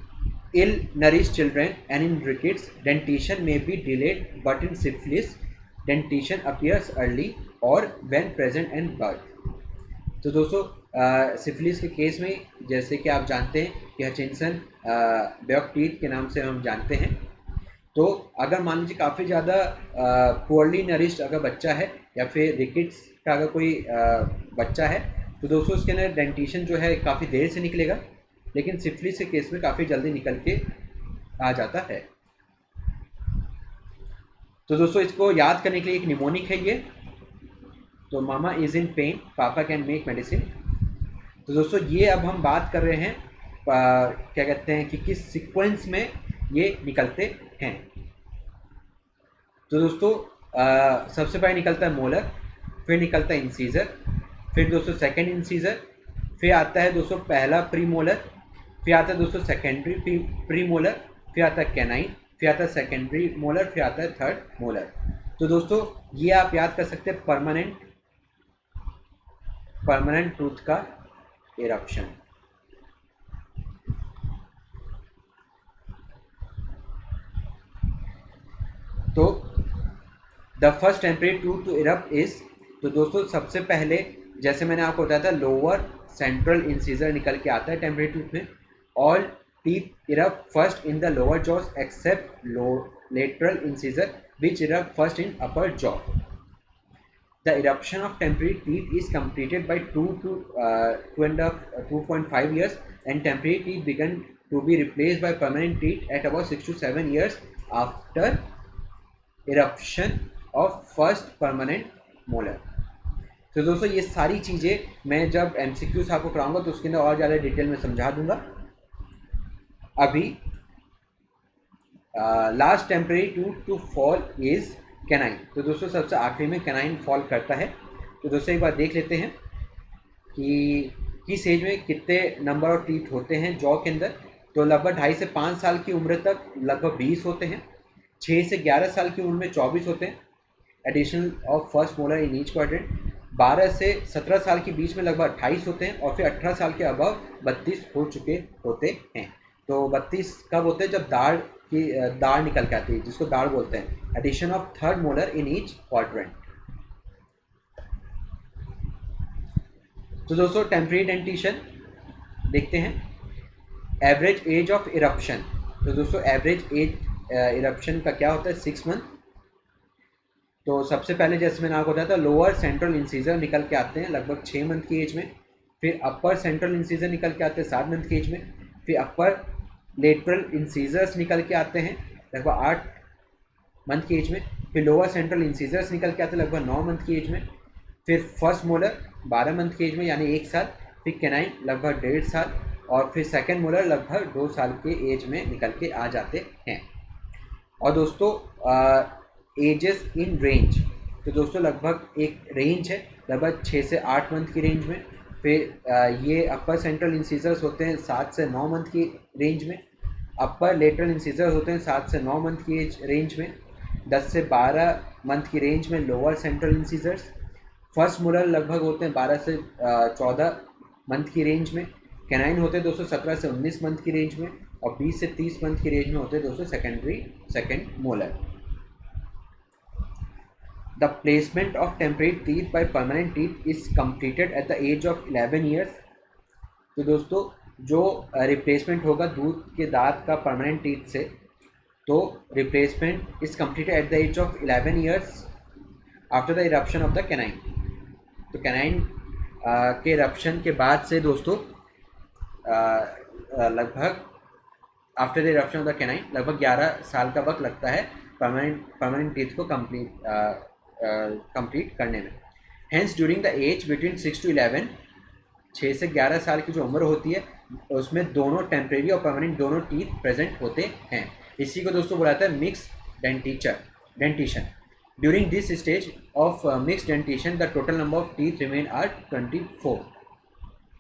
ill nourished children and in rickets dentition may be delayed, but in syphilis dentition appears early or when present in birth। तो दोस्तों सिफिलिस के केस में जैसे कि आप जानते हैं कि हचिंसन ब्योक टीथ के नाम से हम जानते हैं। तो अगर मान लीजिए काफ़ी ज़्यादा पुअरली नरिश्ड अगर बच्चा है या फिर रिकेट्स का अगर कोई बच्चा है तो दोस्तों उसके अंदर डेंटिशन जो है काफ़ी देर से निकलेगा, लेकिन सिफिलिस के केस में काफ़ी जल्दी निकल के आ जाता है। तो दोस्तों इसको याद करने के लिए एक निमोनिक है ये, तो मामा इज़ इन पेन, पापा कैन मेक मेडिसिन। तो दोस्तों ये अब हम बात कर रहे हैं क्या कहते हैं कि किस सीक्वेंस में ये निकलते हैं। तो दोस्तों सबसे पहले निकलता है मोलर, फिर निकलता है इंसीजर, फिर दोस्तों सेकंड इंसीजर, फिर आता है दोस्तों पहला प्री मोलर, फिर आता है दोस्तों सेकेंडरी प्री मोलर, फिर आता है कैनाइन, फिर आता है सेकेंडरी मोलर, फिर आता है थर्ड मोलर। तो दोस्तों ये आप याद कर सकते हैं परमानेंट टूथ का इरप्शन। तो the first temporary tooth to erupt is, तो दोस्तों सबसे पहले जैसे मैंने आपको बताया था लोअर सेंट्रल इंसीजर निकल के आता है टेम्परेरी टूथ में। All teeth erupt first in the lower jaws except lateral incisor which erupt first in upper jaw. The eruption of temporary teeth is completed by 2 to 2.5 years, and temporary teeth begin to be replaced by permanent teeth at about 6 to 7 years after eruption of first permanent molar। तो दोस्तों ये सारी चीज़ें मैं जब MCQs आपको कराऊंगा तो उसके अंदर और ज़्यादा डिटेल में समझा दूंगा। अभी last temporary tooth to fall is canine. तो दोस्तों सबसे आखिरी में कैनाइन फॉल करता है। तो दोस्तों एक बार देख लेते हैं कि किस एज में कितने नंबर ऑफ टीथ होते हैं जॉ के अंदर। तो लगभग 2.5 से 5 साल की उम्र तक लगभग 20 होते हैं, 6 से 11 साल की उम्र में 24 होते हैं additional of first molar in each quadrant. 12 से 17 साल के बीच में लगभग 28 होते हैं, और फिर 18 साल के अबव 32 हो चुके होते हैं। तो 32 कब होते हैं? जब दाढ़ निकल के आती है, जिसको दाढ़ बोलते हैं। Addition of third molar in each quadrant. तो दोस्तों टेम्परेरी डेंटिशन देखते हैं। Average age of eruption. तो दोस्तों एवरेज एज इरप्शन का क्या होता है? 6 मंथ। तो सबसे पहले जैसे मैंने आपको बताया था लोअर सेंट्रल इंसीजर निकल के आते हैं लगभग 6 मंथ की एज में, फिर अपर सेंट्रल इंसीजर निकल के आते हैं 7 मंथ की एज में, फिर अपर लेटरल इंसीजर्स निकल के आते हैं लगभग 8 मंथ की एज में, फिर लोअर सेंट्रल इंसीजर्स निकल के आते हैं लगभग 9 मंथ की एज में, फिर फर्स्ट मोलर 12 मंथ की एज में यानी 1 साल, फिर कैनाइन लगभग 1.5 साल, और फिर सेकेंड मोलर लगभग 2 साल के एज में निकल के आ जाते हैं। और दोस्तों एजेस इन रेंज। तो दोस्तों लगभग एक रेंज है लगभग 6 से 8 मंथ की रेंज में, फिर ये अपर सेंट्रल इंसीजर्स होते हैं 7 से 9 मंथ की रेंज में, अपर लेटरल इंसीजर्स होते हैं 7 से 9 मंथ की रेंज में, 10 से 12 मंथ की रेंज में lower central incisors. First molar लगभग होते हैं 12 से 14 मंथ की रेंज में। कैनाइन होते हैं दोस्तों 17 से 19 मंथ की रेंज में, और 20 से 30 मंथ की रेंज में होते हैं दोस्तों second molar. The placement of temporary teeth by permanent teeth is completed at the age of 11 years। तो दोस्तों जो रिप्लेसमेंट होगा दूध के दांत का परमानेंट टीथ से, तो replacement is completed at the age of 11 years after the eruption of the canine। तो कैनाइन के इरप्शन के बाद से दोस्तों लगभग after the eruption of the canine लगभग 11 साल का वक्त लगता है परमानेंट टीथ को कंप्लीट करने में। Hence during the age between 6 to 11, 6 से 11 साल की जो उम्र होती है उसमें दोनों टेम्परेरी और परमानेंट दोनों टीथ प्रेजेंट होते हैं। इसी को दोस्तों बुलाता है mix dentition. During this stage of mix dentition the total number of teeth remain are 24।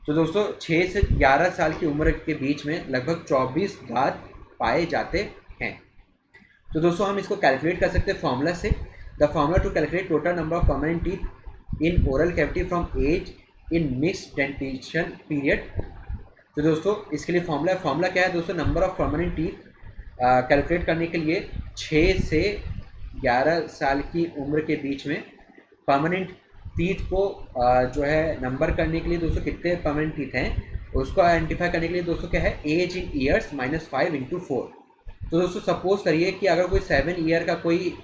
तो दोस्तों 6 से 11 साल की उम्र के बीच में लगभग 24 दांत पाए जाते हैं। तो दोस्तों हम इसको कैलकुलेट कर सकते हैं फॉर्मूला से। The formula to calculate total number of permanent teeth in oral cavity from age in mixed dentition period. तो दोस्तों इसके लिए फॉर्मूला क्या है दोस्तों? Number of permanent teeth calculate करने के लिए 6 से 11 साल की उम्र के बीच में परमानेंट टीथ को जो है नंबर करने के लिए दोस्तों कितने परमानेंट टीथ हैं उसको आइडेंटिफाई करने के लिए दोस्तों क्या है एज इन ईयर्स -5 × 4। तो दोस्तों सपोज करिए कि अगर कोई 7 ईयर का कोई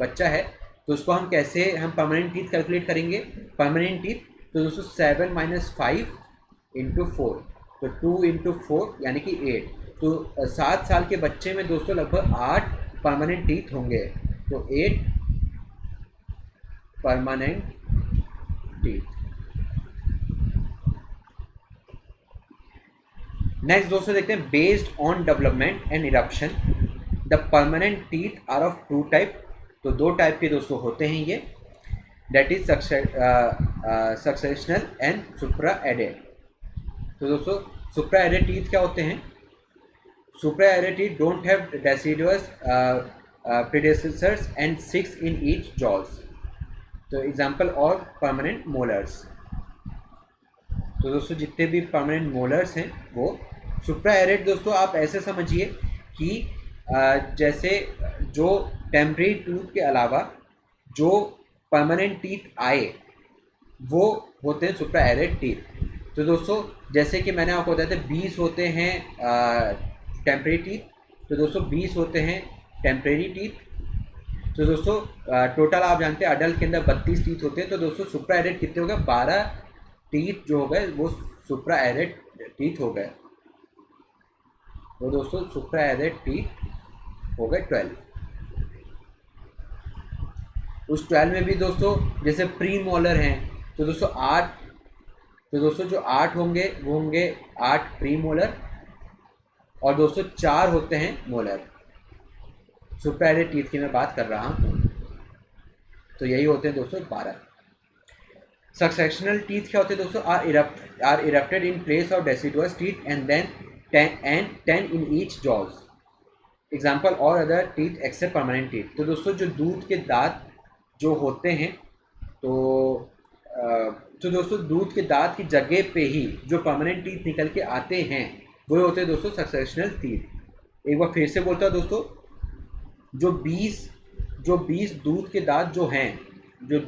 बच्चा है तो उसको हम कैसे हम परमानेंट टीथ कैलकुलेट करेंगे। परमानेंट टीथ तो दोस्तों 7 - 5 × 4 तो 2 × 4 यानी कि 8। तो 7 साल के बच्चे में दोस्तों लगभग 8 परमानेंट टीथ होंगे। तो 8 परमानेंट टीथ। नेक्स्ट दोस्तों देखते हैं based on development and eruption the permanent teeth are of 2 type. तो 2 टाइप के दोस्तों होते हैं ये, that is successional and supra added. तो दोस्तों सुप्रा एडेड टीथ क्या होते हैं। Supra added teeth don't have deciduous predecessors and 6 in each jaws. तो एग्जाम्पल और परमानेंट मोलर्स। तो दोस्तों जितने भी परमानेंट मोलर्स हैं वो सुप्रा एडेड दोस्तों आप ऐसे समझिए कि जैसे जो टेम्परेरी टूथ के अलावा जो परमानेंट टीथ आए वो होते हैं सुप्रा एडेड टीथ। तो दोस्तों जैसे कि मैंने आपको बताया था 20 होते हैं टेम्परेरी टीथ। तो दोस्तों 20 होते हैं टेम्परेरी टीथ। तो दोस्तों टोटल आप जानते हैं अडल्ट के अंदर 32 टीथ होते हैं। तो दोस्तों सुप्रा एडेड कितने हो गए 12 टीथ जो हो गए वो सुप्रा एडेड टीथ हो गए। तो दोस्तों सुप्रा एडेड टीथ हो गए 12। उस 12 में भी दोस्तों जैसे प्री मोलर हैं तो दोस्तों 8। तो दोस्तों जो 8 होंगे वो होंगे 8 प्री मोलर और दोस्तों 4 होते हैं मोलर। सुप्रा एडेड टीथ की मैं बात कर रहा हूँ। तो यही होते हैं दोस्तों 12। सक्सेशनल टीथ क्या होते हैं दोस्तों are erupted in place of deciduous teeth and then 10 in each jaws. Example और other teeth except permanent teeth. तो दोस्तों जो दूध के दांत जो होते हैं तो दोस्तों दूध के दांत की जगह पे ही जो परमानेंट टीथ निकल के आते हैं वो होते हैं दोस्तों सक्सेशनल टीथ। एक बार फिर से बोलता हूँ दोस्तों जो 20 दूध के दांत जो हैं जो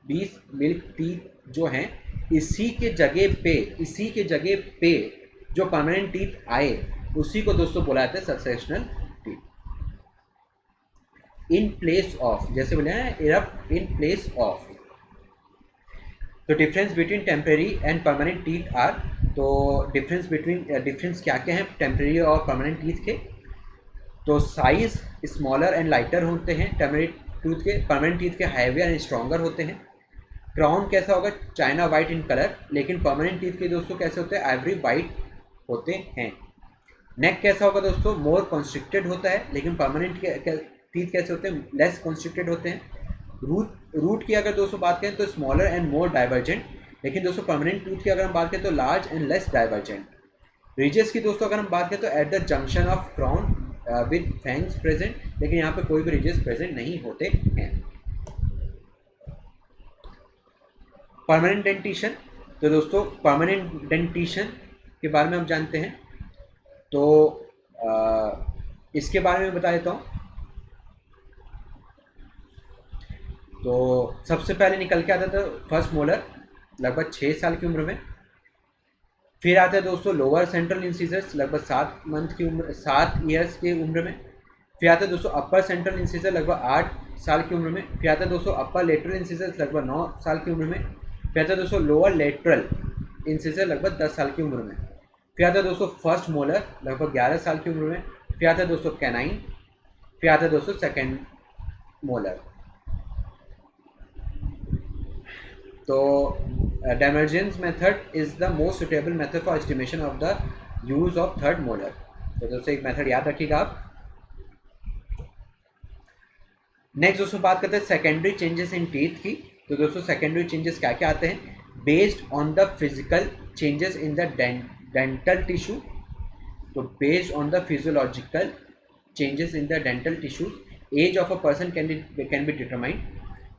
20 मिल्क टीथ जो हैं इसी के जगह पे जो परमानेंट टीथ आए उसी को दोस्तों बोला जाता है successional teeth. In place of जैसे बोले हैं इरप्ट इन प्लेस ऑफ। तो difference between temporary and permanent teeth are. तो डिफरेंस क्या क्या है टेम्परेरी और परमानेंट टीथ के। तो साइज स्मॉलर एंड लाइटर होते हैं टेम्परेरी टूथ के। परमानेंट टीथ के हैवियर एंड स्ट्रॉन्गर होते हैं। क्राउन कैसा होगा चाइना वाइट इन कलर, लेकिन परमानेंट टीथ के दोस्तों कैसे होते हैं आइवरी वाइट होते हैं। नेक कैसा होगा दोस्तों मोर कॉन्स्ट्रिक्टेड होता है, लेकिन परमानेंट टीथ कैसे होते हैं लेस कॉन्स्ट्रिक्टेड होते हैं। रूट की अगर दोस्तों बात करें तो स्मॉलर एंड मोर डाइवर्जेंट, लेकिन दोस्तों परमानेंट टूथ की अगर हम बात करें तो large and less divergent. Ridges की दोस्तों अगर हम बात करें तो at the junction of crown with fangs present, लेकिन यहाँ पे कोई भी रिजेस प्रेजेंट नहीं होते हैं। Permanent dentition. तो दोस्तों परमानेंट डेंटिशन के बारे में हम जानते हैं तो इसके बारे में बता देता हूँ। तो सबसे पहले निकल के आता था फर्स्ट मोलर लगभग 6 साल की उम्र में। फिर आता है दोस्तों लोअर सेंट्रल इंसिजर्स लगभग 7 ईयर्स की उम्र में। फिर आता है दोस्तों अपर सेंट्रल इंसिजर लगभग 8 साल की उम्र में। फिर आता है दोस्तों अपर लेटरल इंसिजर्स लगभग 9 साल की उम्र में। फिर आता है दोस्तों लोअर लेटरल इंसिजर लगभग 10 साल की उम्र में। फिर आता है दोस्तों फर्स्ट मोलर लगभग 11 साल की उम्र में। फिर आता है दोस्तों कैनाइन। फिर आता है दोस्तों सेकेंड मोलर। तो divergence method is the most suitable method for estimation of the use of third molar. तो दोस्तों एक मेथड याद रखिएगा आप। नेक्स्ट दोस्तों बात करते हैं सेकेंडरी चेंजेस इन टीथ की। तो दोस्तों सेकेंडरी चेंजेस क्या क्या आते हैं based on the physical changes in the dental tissue. तो based on the physiological changes in the dental tissues age of a person can be determined.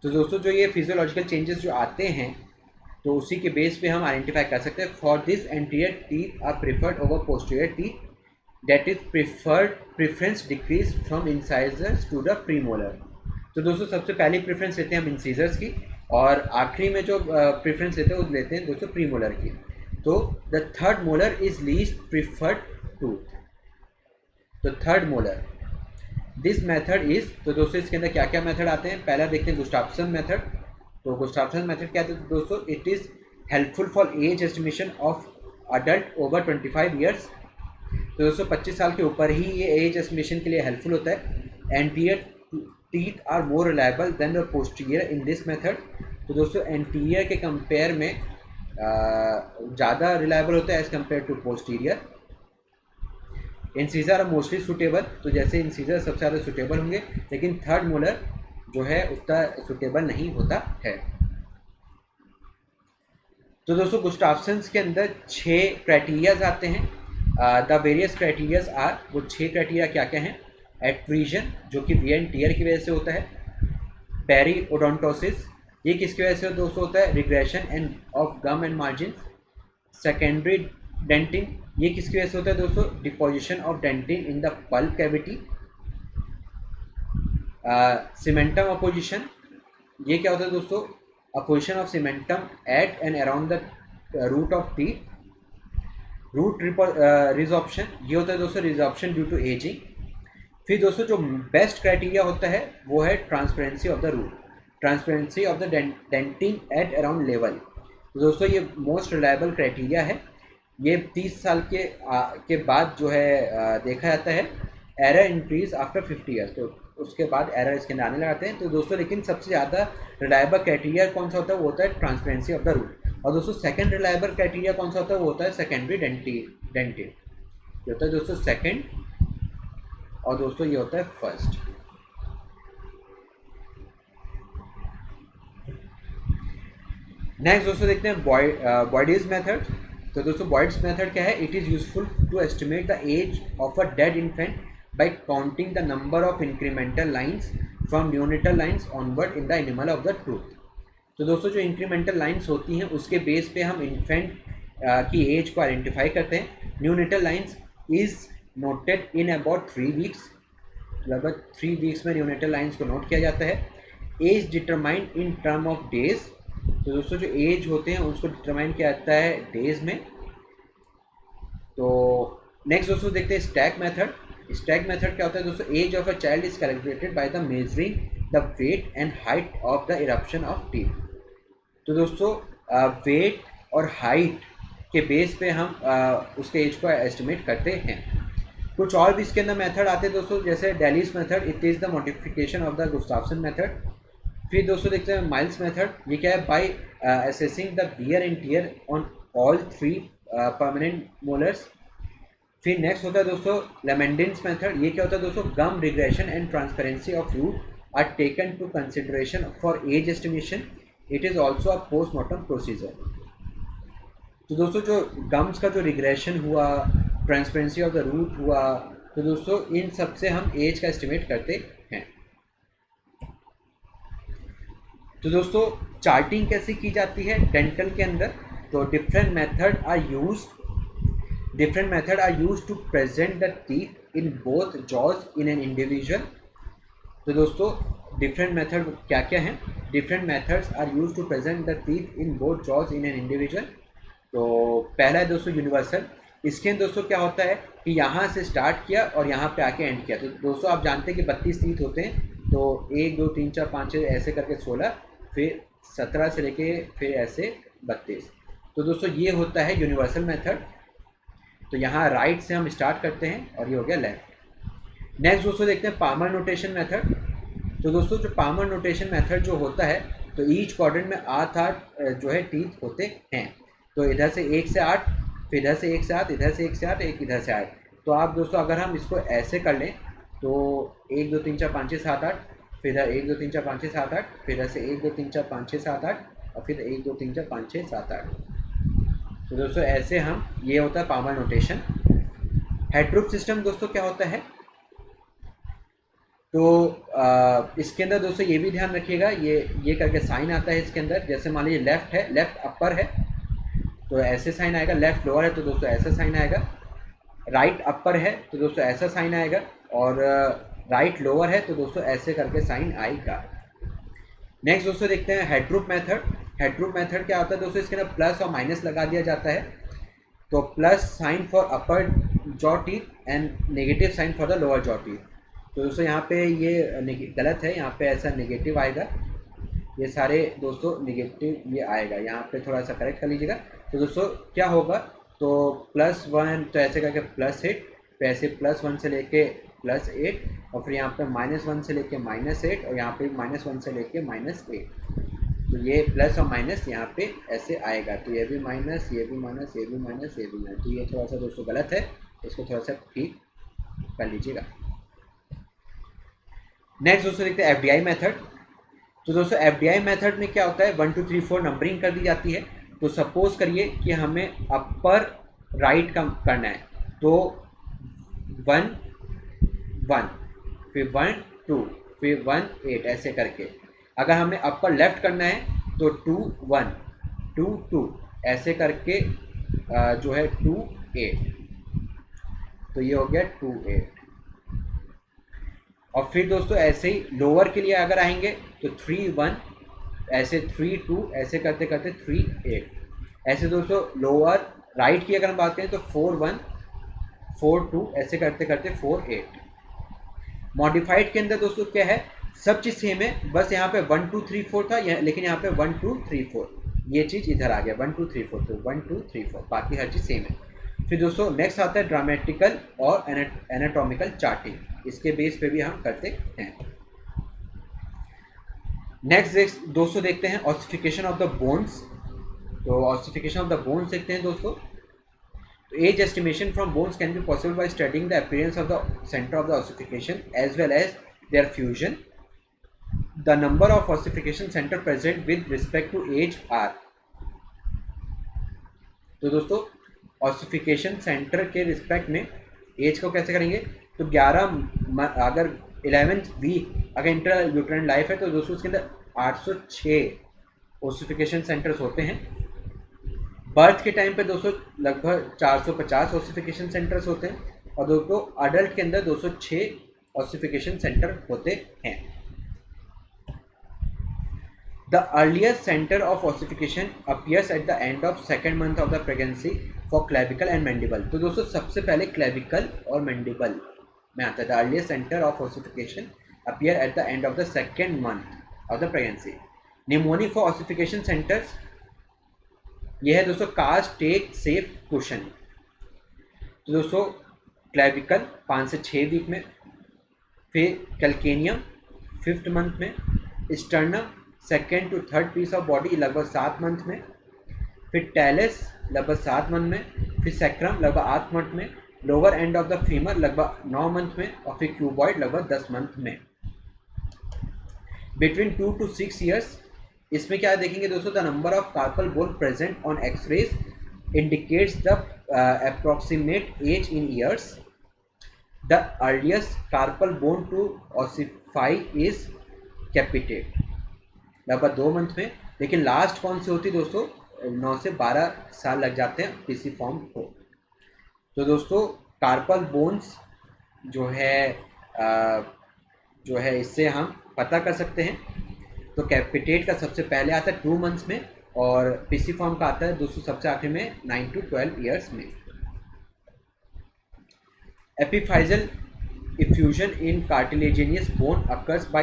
तो दोस्तों जो ये फिजियोलॉजिकल चेंजेस जो आते हैं तो उसी के बेस पे हम आइडेंटिफाई कर सकते हैं। For this anterior teeth are preferred over posterior teeth that is preference decrease from incisors to the premolar. तो दोस्तों सबसे पहली प्रेफरेंस लेते हैं हम इंसीजर्स की और आखिरी में जो प्रेफरेंस लेते हैं वो लेते हैं दोस्तों प्रीमोलर की। तो the third molar is least preferred tooth. तो third molar this method is, तो दोस्तों इसके अंदर क्या क्या मेथड आते हैं, पहला देखते हैं गुस्टाफ्सन मेथड। तो गुस्टाफ्सन मेथड क्या है दोस्तों, it is helpful for age estimation of adult over 25 years. तो दोस्तों 25 साल के ऊपर ही ये एज एस्टिमेशन के लिए हेल्पफुल होता है। Anterior teeth are more reliable than the posterior in this method. तो दोस्तों एंटीरियर के कंपेयर में ज़्यादा रिलायबल होता है as compare to posterior. Incisor are mostly suitable, तो जैसे इंसीजर सबसे ज़्यादा सूटेबल होंगे, लेकिन थर्ड मोलर जो है उतना सूटेबल नहीं होता है। तो दोस्तों गुस्टाफ्सन्स के अंदर 6 क्राइटेरियाज आते हैं। द वेरियस क्राइटेरियाज आर, वो 6 क्राइटेरिया क्या क्या हैं, एट्रीजन जो कि वी एंड टीयर की वजह से होता है, पेरीओडोंटोसिस ये किसकी वजह से दोस्तों होता है, regression and of gum and margin. Secondary dentin ये किसकी वजह से होता है दोस्तों, deposition of dentin in the pulp cavity. Cementum apposition ये क्या होता है दोस्तों, apposition of cementum at and around the root of teeth. Root resorption ये होता है दोस्तों रिजॉर्प्शन ड्यू टू एजिंग। फिर दोस्तों जो बेस्ट क्राइटेरिया होता है वो है transparency of the root, transparency of the dentin at around level. तो दोस्तों ये मोस्ट रिलायबल क्राइटेरिया है। ये 30 साल के बाद जो है देखा जाता है। एरर इंक्रीज आफ्टर 50 ईयर्स, तो उसके बाद एरर इसके अंदर आने लगाते हैं। तो दोस्तों लेकिन सबसे ज़्यादा रिलायबल क्राइटेरिया कौन सा होता है, वो होता है ट्रांसपेरेंसी ऑफ द रूट। और दोस्तों सेकंड रिलायबल क्राइटेरिया कौन सा होता है, वो होता है सेकेंडरी डेंटिन। ये होता है दोस्तों सेकंड, और दोस्तों ये होता है फर्स्ट। नेक्स्ट दोस्तों देखते हैं बॉयडीज मेथड। तो दोस्तों बॉयड्स मेथड क्या है, it is useful to estimate the age of a dead infant by counting the number of incremental lines from neonatal lines onward in the enamel of the tooth. तो दोस्तों जो इंक्रीमेंटल लाइन्स होती हैं उसके base पे हम infant की as को आइडेंटिफाई करते हैं। Neonatal lines is noted in about 3 weeks, लगभग 3 वीक्स में न्यूनेटल लाइन्स को नोट किया जाता है। Age determined in term of days, तो दोस्तों जो एज होते हैं उसको डिटरमाइन किया जाता है डेज में। तो नेक्स्ट दोस्तों देखते हैं स्टैक मेथड। स्टैक मेथड क्या होता है दोस्तों, age of a child is calculated by the measuring the weight and height of the eruption of teeth. तो दोस्तों वेट और हाइट के बेस पे हम उसके एज को एस्टिमेट करते हैं। कुछ और भी इसके अंदर मेथड आते हैं दोस्तों, जैसे Dalitz method, it is the modification of the Gustafson method. फिर दोस्तों देखते हैं माइल्स मेथड, ये क्या है, by assessing the wear and tear on all 3 permanent molars. फिर नेक्स्ट होता है दोस्तों लेमेंडिन्स मेथड, ये क्या होता है दोस्तों, gum regression and transparency of root are taken to consideration for age estimation. It is also a postmortem procedure. तो दोस्तों जो गम्स का जो रिग्रेशन हुआ, ट्रांसपेरेंसी ऑफ द रूट हुआ, तो दोस्तों इन सब से हम एज का एस्टिमेट करते हैं। तो दोस्तों चार्टिंग कैसे की जाती है डेंटल के अंदर, तो different method are used to present the teeth in both jaws in an individual. तो दोस्तों डिफरेंट मेथड क्या क्या हैं, different methods are used to present the teeth in both jaws in an individual. तो पहला है दोस्तों यूनिवर्सल। इसके दोस्तों क्या होता है कि यहाँ से स्टार्ट किया और यहाँ पे आके एंड किया। तो दोस्तों आप जानते हैं कि 32 टीथ होते हैं, तो 1 2 3 4 5 6 ऐसे करके 16, फिर 17 से लेके फिर ऐसे 32। तो दोस्तों ये होता है यूनिवर्सल मेथड। तो यहाँ राइट से हम स्टार्ट करते हैं और ये हो गया लेफ्ट। नेक्स्ट दोस्तों देखते हैं पामर नोटेशन मेथड। तो दोस्तों जो पामर नोटेशन मेथड जो होता है, तो ईच क्वाड्रेंट में 8 जो है टीथ होते हैं। तो इधर से 1 से 8, फिर इधर से 1 से 8, इधर से 1 से 8, एक इधर से 8। तो आप दोस्तों अगर हम इसको ऐसे कर लें तो 1 2 3 4 5 6 7 8, फिर इधर 1 2 3 4 5 6 7 8, फिर इधर से 1 2 3 4 5 6 7 8, और फिर 1 2 3 4 5 6 7 8। तो दोस्तों ऐसे हम, ये होता है पामर नोटेशन। हेडरूप सिस्टम दोस्तों क्या होता है, तो इसके अंदर दोस्तों ये भी ध्यान रखिएगा, ये करके साइन आता है इसके अंदर। जैसे मान लीजिए लेफ्ट है, लेफ्ट अपर है तो ऐसे साइन आएगा, लेफ्ट लोअर है तो दोस्तों ऐसा साइन आएगा, राइट अपर है तो दोस्तों ऐसा साइन आएगा, और राइट लोअर है तो दोस्तों ऐसे करके साइन आएगा। नेक्स्ट दोस्तों देखते हैं हेडरूप मेथड। हेडरूप मेथड क्या होता है दोस्तों, इसके अंदर प्लस और माइनस लगा दिया जाता है। तो plus sign for upper jaw teeth and negative sign for the lower jaw teeth. तो दोस्तों यहाँ पे ये गलत है, यहाँ पे ऐसा नेगेटिव आएगा, ये सारे दोस्तों नेगेटिव ये आएगा, यहाँ पे थोड़ा सा करेक्ट कर लीजिएगा। तो दोस्तों क्या होगा, तो +1 तो ऐसे करके +8, फिर ऐसे +1 से लेके +8, और फिर यहाँ पे -1 से लेके -8, और यहाँ पे -1 से लेके -8। तो ये प्लस और माइनस यहाँ पे ऐसे आएगा, तो ये भी माइनस, ये भी माइनस, ये भी माइनस, ये भी माइनस। तो ये थोड़ा सा दोस्तों गलत है, इसको थोड़ा सा ठीक कर लीजिएगा। नेक्स्ट दोस्तों देखते हैं FDI मेथड। तो दोस्तों FDI मेथड में क्या होता है, 1 2 3 4 नंबरिंग कर दी जाती है। तो सपोज करिए कि हमें अपर राइट का करना है, तो 1 1, फिर 1 2, फिर 1 8, ऐसे करके। अगर हमें अपर लेफ्ट करना है तो 2 1 2 2, ऐसे करके जो है 2 8। तो ये हो गया 2 8। और फिर दोस्तों ऐसे ही लोअर के लिए अगर आएंगे तो 3 1, ऐसे 3 2, ऐसे करते करते 3 8। ऐसे दोस्तों लोअर राइट की अगर हम बात करें तो 4 1 4 2, ऐसे करते करते 4 8। मॉडिफाइड के अंदर दोस्तों क्या है, सब चीज़ सेम है, बस यहाँ पे 1 2 3 4 था, लेकिन यहाँ पे 1 2 3 4, ये चीज़ इधर आ गया 1 2 3 4। तो 1 2 3 4, बाकी हर चीज़ सेम है। फिर दोस्तों नेक्स्ट आता है ड्रामेटिकल और एनाटॉमिकल चार्टिंग, इसके बेस पे भी हम करते हैं। नेक्स्ट दोस्तों देखते हैं ऑसिफिकेशन ऑफ द बोन्स। तो ऑसिफिकेशन ऑफ द बोन्स देखते हैं दोस्तों। तो age estimation from bones can be possible by studying the appearance of the centre of the ossification as well as their fusion. The number of ossification centre present with respect to age are. तो दोस्तों ossification centre के respect में age को कैसे करेंगे, तो 11 अगर 11th week अगर इंटर यूट्राइन लाइफ है तो दोस्तों उसके अंदर 806 ऑसिफिकेशन सेंटर्स होते हैं। बर्थ के टाइम पे दोस्तों लगभग 450 ऑसिफिकेशन सेंटर्स होते हैं, और दोस्तों अडल्ट के अंदर 206 ऑसिफिकेशन सेंटर होते हैं। The earliest center of ossification appears at the end of second month of the pregnancy for clavicle and mandible। तो दोस्तों सबसे पहले clavicle और mandible में आता है। The earliest center of ossification appear at the end of the second month of the pregnancy। Mnemonic for ossification centers ये है दोस्तों cast, take, save, cushion। तो दोस्तों clavicle 5 से 6 वीक में, फिर calcaneum 5th मंथ में, sternum 2nd to 3rd piece of body लगभग 7 मंथ में, फिर टैलेस लगभग 7 मंथ में, फिर सैक्रम लगभग 8 मंथ में, lower end of the femur लगभग 9 मंथ में, और फिर क्यूबॉइड लगभग 10 मंथ में। बिटवीन 2 to 6 ईयर्स इसमें क्या देखेंगे दोस्तों, the number of carpal bone present on x-rays indicates the approximate age in years. The earliest carpal bone to ossify is capitate लगभग 2 मंथ में, लेकिन लास्ट कौन सी होती है दोस्तों, 9 से 12 साल लग जाते हैं पीसी फॉर्म को। तो दोस्तों कार्पल बोन्स जो है इससे हम पता कर सकते हैं। तो कैपिटेट का सबसे पहले आता है 2 मंथ्स में, और पीसी फॉर्म का आता है दोस्तों सबसे आखिर में 9 to 12 ईयर्स में। एपिफाइजल effusion in cartilaginous bone occurs by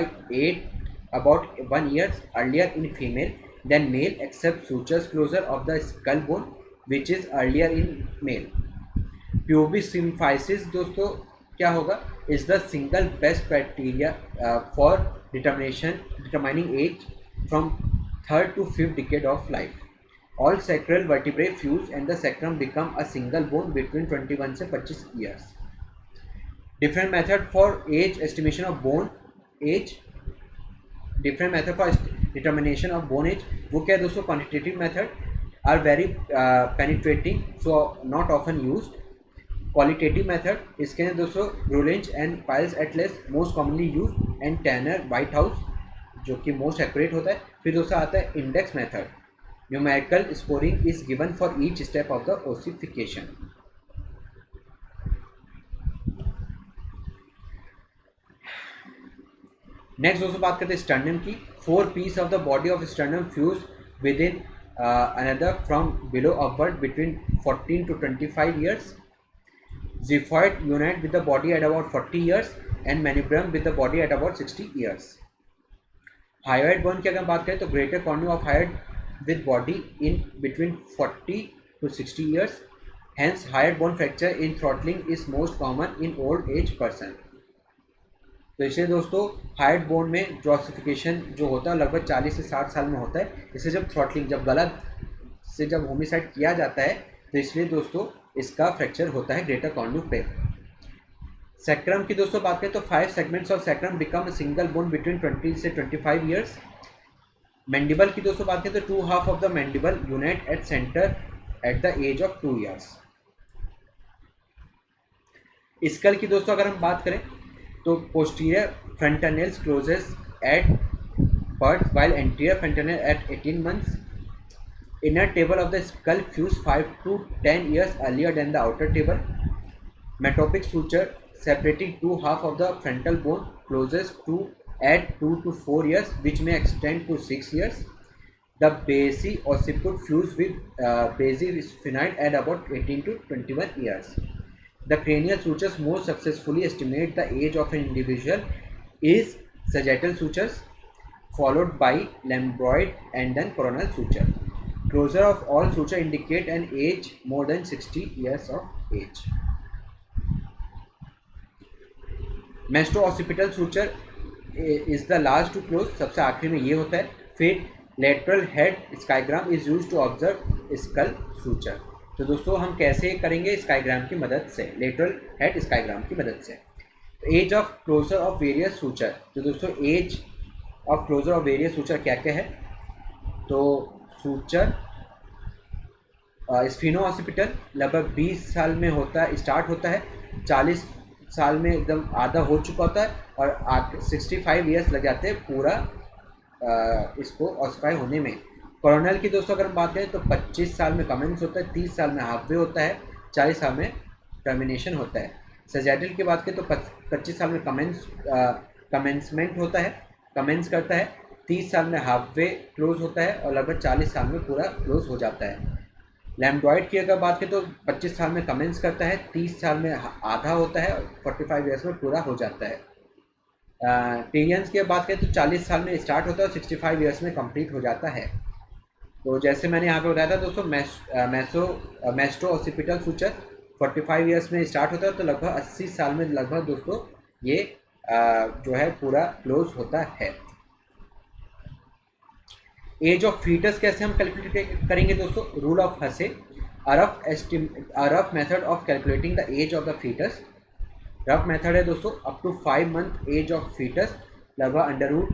about 1 year earlier in female than male, except sutures closure of the skull bone which is earlier in male। Pubis symphysis दोस्तों क्या होगा, is the single best criteria for determining age from 3rd to 5th decade of life। All sacral vertebrae fuse and the sacrum become a single bone between 21 से 25 years। Different method for age estimation of bone age, different method for determination of bone age वो क्या है दोस्तों, quantitative method are very penetrating so not often used। qualitative method इसके अंदर दोस्तों Rulenge and Piles Atlas most commonly used and Tanner Whitehouse जो कि most accurate होता है। फिर दोस्तों आता है index method, numerical scoring is given for each step of the ossification। Next दोस्तों बात करते हैं स्टर्नम की। 4 piece of the body of sternum fuse within another from below upward between 14 to 25 years. Xiphoid unite with the body at about 40 years and manubrium with the body at about 60 years. Hyoid bone की अगर बात करें तो greater cornea of hyoid with body in between 40 to 60 years. Hence, hyoid bone fracture in throttling is most common in old age person. तो इसलिए दोस्तों hide bone में जो ऑसिफिकेशन जो होता है लगभग 40 से 60 साल में होता है. इससे जब थ्रॉटलिंग जब गला से जब होमिसाइड किया जाता है तो इसलिए दोस्तों इसका फ्रैक्चर होता है ग्रेटर कॉर्न्यू पे. सैक्रम की दोस्तों बात करें तो 5 segments of sacrum become single bone between 20 से 25 ईयर्स. मैंडिबल की दोस्तों बात करें तो 2 half of the mandible unite at centre at the age of 2 years. Skull की दोस्तों अगर हम बात करें तो posterior frontal closes at birth while anterior frontal at 18 months. Inner table of the skull fused 5 to 10 years earlier than the outer table. Metopic suture separating 2 half of the frontal bone closes to at 2 to 4 years, which may extend to 6 years. The basi occiput fused with basi sphenoid at about 18 to 21 years. The cranial sutures most successfully estimate the age of an individual is sagittal sutures, followed by lambdoid and then coronal suture. Closure of all suture indicate an age more than 60 years of age. Masto-occipital suture is the last to close. सबसे आखिरी में ये होता है. फिर lateral head skygram is used to observe skull suture. तो दोस्तों हम कैसे करेंगे स्काईग्राम की मदद से, लेटरल हेड स्काईग्राम की मदद से. Age of closure of various suture. तो दोस्तों age of closure of various suture क्या क्या है. तो सूचर स्फीनो ऑसिपिटल लगभग 20 साल में होता है, स्टार्ट होता है, 40 साल में एकदम आधा हो चुका होता है और 65 ईयर्स लग जाते हैं पूरा इसको ऑसिफाई होने में. कोरोनल की दोस्तों अगर हम बात करें तो 25 साल में कमेंस होता है, 30 साल में हाफ वे होता है, 40 साल में टर्मिनेशन होता है. सैजिटल की बात करें तो 25 साल में कमेंसमेंट होता है, कमेंस करता है, 30 साल में हाफ वे क्लोज होता है और लगभग 40 साल में पूरा क्लोज हो जाता है. लैम्डॉइड की अगर बात करें तो 25 साल में कमेंस करता है, 30 साल में आधा होता है और 45 ईयर्स में पूरा हो जाता है. टेरियंस की बात करें तो 40 साल में स्टार्ट होता है और 65 ईयर्स में कंप्लीट हो जाता है. तो जैसे मैंने यहाँ पे बताया था दोस्तों मैस्टो ऑसिपिटल सूचर 45 ईयर्स में स्टार्ट होता है तो लगभग 80 साल में लगभग दोस्तों ये जो है पूरा क्लोज होता है. एज ऑफ फीटस कैसे हम कैलकुलेट करेंगे दोस्तों. Rule of Haase, rough method of calculating the age of the foetus. Rough method है दोस्तों up to 5 month age of foetus लगभग under root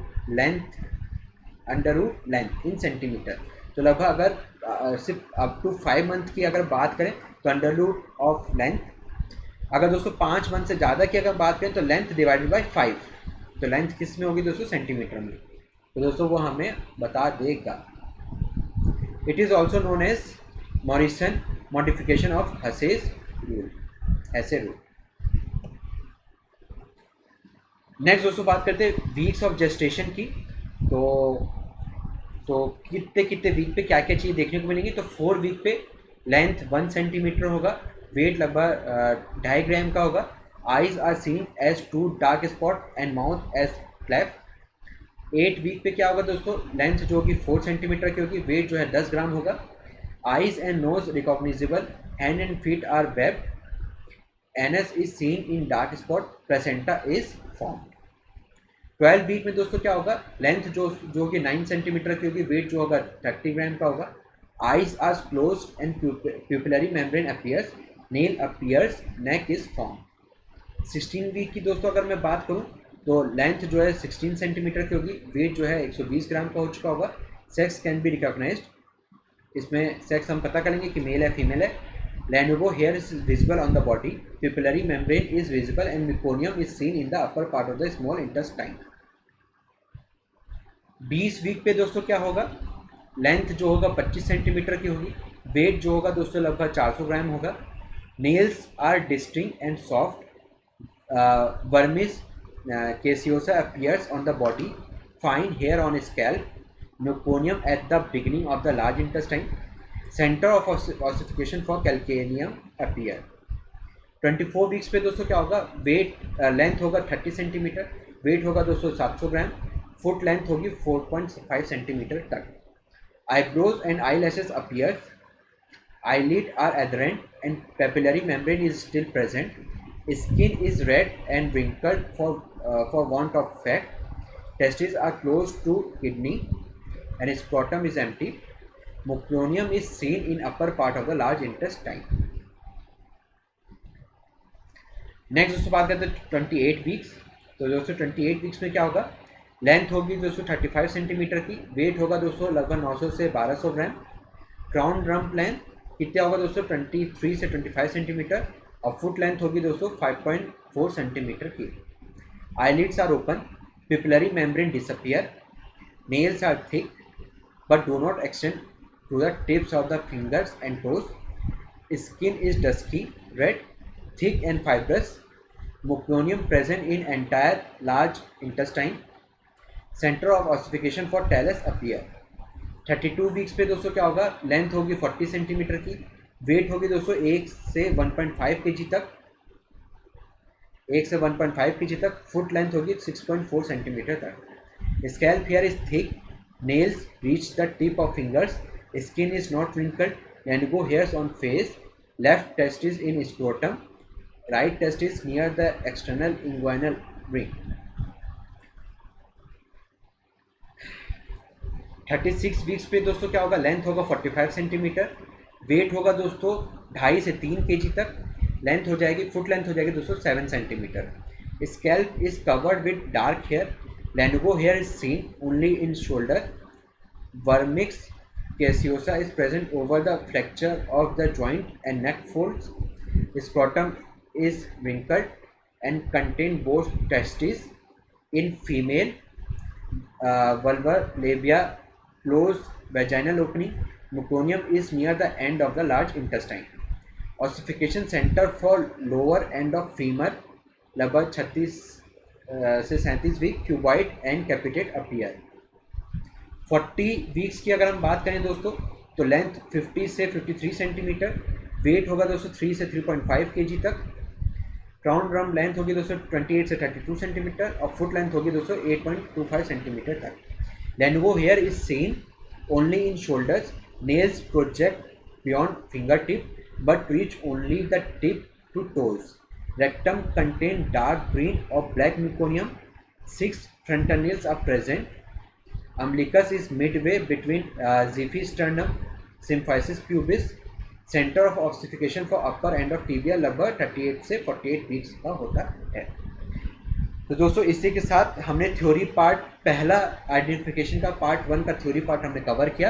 length in centimetre. तो लगभग अगर सिर्फ अप टू 5 मंथ की अगर बात करें तो अंडर रूट ऑफ लेंथ. अगर दोस्तों 5 मंथ से ज़्यादा की अगर बात करें तो लेंथ डिवाइडेड बाय 5. तो लेंथ किस में होगी दोस्तों, सेंटीमीटर में. तो दोस्तों वो हमें बता देगा. It is also known as Morrison modification of Haase's rule, ऐसे रूल. नेक्स्ट दोस्तों बात करते हैं वीक्स ऑफ जेस्टेशन की. तो कितने कितने वीक पे क्या क्या चीज़ देखने को मिलेंगी. तो 4 वीक पे लेंथ 1 सेंटीमीटर होगा, वेट लगभग 2.5 ग्राम का होगा. Eyes are seen as 2 dark spot and mouth as clap. 8 week पे क्या होगा दोस्तों, लेंथ जो कि 4 सेंटीमीटर की होगी, वेट जो है 10 ग्राम होगा. Eyes and nose recognisable, hand and feet are webbed, anus is seen in dark spot, placenta is form. 12 week में दोस्तों क्या होगा, लेंथ जो कि 9 सेंटीमीटर की होगी, वेट जो होगा 30 ग्राम का होगा. Eyes are closed and pupillary membrane appears, nail appears, neck is form. 16 week की दोस्तों अगर मैं बात करूं तो लेंथ जो है 16 सेंटीमीटर की होगी, वेट जो है 120 ग्राम का हो चुका होगा. Sex can be recognized. इसमें सेक्स हम पता करेंगे कि मेल है फीमेल है. Lanuvo hair is visible on the body. Pupillary membrane is visible and meconium is seen in the upper part of the small intestine. 20 week पे दोस्तों क्या होगा, लेंथ जो होगा 25 सेंटीमीटर की होगी, वेट जो होगा दोस्तों लगभग 400 ग्राम होगा. Nails are distinct and soft. Vernix caseosa appears on the body. fine hair on scalp, meconium at the beginning of the large intestine, center of ossification for calcaneum appear. 24 weeks पे दोस्तों क्या होगा, wait length होगा 30 centimetre, wait होगा दोस्तों 700 ग्राम, foot length होगी 4.5 centimetre तक. Eyebrows and eye lashes appears, eyelid are adherent and papillary membrane is still present. Skin is red and wrinkled for want of fat. Testes are close to kidney and scrotum is empty. Meconium is seen in upper part of the large intestine. Next दोस्तों बात करते हैं 28 weeks. तो दोस्तों 28 weeks में क्या होगा, length होगी दोस्तों 35 सेंटीमीटर की, वेट होगा दोस्तों लगभग 900 से 1200 ग्राम, क्राउन रम्प लेंथ कितना होगा दोस्तों 23 से 25 सेंटीमीटर और फुट लेंथ होगी दोस्तों 5.4 सेंटीमीटर की. Eyelids are open, pupillary membrane disappear, nails are thick but do not extend to the tips of the fingers and toes. Skin is dusky red, thick and fibrous. Meconium present in entire large intestine. Center of ossification for talus appear. 32 weeks पे दोस्तों क्या होगा, length होगी 40 centimetre की, wait होगी दोस्तों 1 से 1.5 KG तक, 1 से 1.5 केजी तक, फुट लेंथ होगी 6.4 सेंटीमीटर तक. Scalp here is thick, nails reach the tip of fingers, skin is not wrinkled, indigo hairs on face, left testis in scrotum, right testis near the external inguinal ring. 36 weeks पे दोस्तों क्या होगा, length होगा 45 centimetre, wait होगा दोस्तों 2.5 से 3 KG तक, length हो जाएगी, फुट लेंथ हो जाएगी दोस्तों 7 centimetre. Scalp is covered with dark hair, lanugo hair is seen only in shoulder, vernix caseosa is present over the fracture of the joint and neck folds. Scrotum is wrinkled and contain both testes. In female, vulvar labia close vaginal opening. Meconium is near the end of the large intestine. Ossification center for lower end of femur, लगभग 36 से 37 week, cuboid and capitate appear. 40 weeks की अगर हम बात करें दोस्तों तो length 50 से 53 सेंटीमीटर, वेट होगा दोस्तों 3 से 3.5 केजी तक, क्राउन रम लेंथ होगी दोस्तों 28 से 32 सेंटीमीटर और फुट लेंथ होगी दोस्तों 8.25 सेंटीमीटर तक. Lanugo hair is seen only in shoulders, nails project beyond finger tip but reach only the tip to toes. Rectum contain dark green और black meconium, 6 frontal nails are present. Umbilicus is midway between xiphisternum, symphysis pubis. Centre of ossification for upper end of tibia लगभग 38 से 48 weeks का होता है. तो दोस्तों इसी के साथ हमने थ्योरी पार्ट, पहला आइडेंटिफिकेशन का पार्ट 1 का थ्योरी पार्ट हमने कवर किया.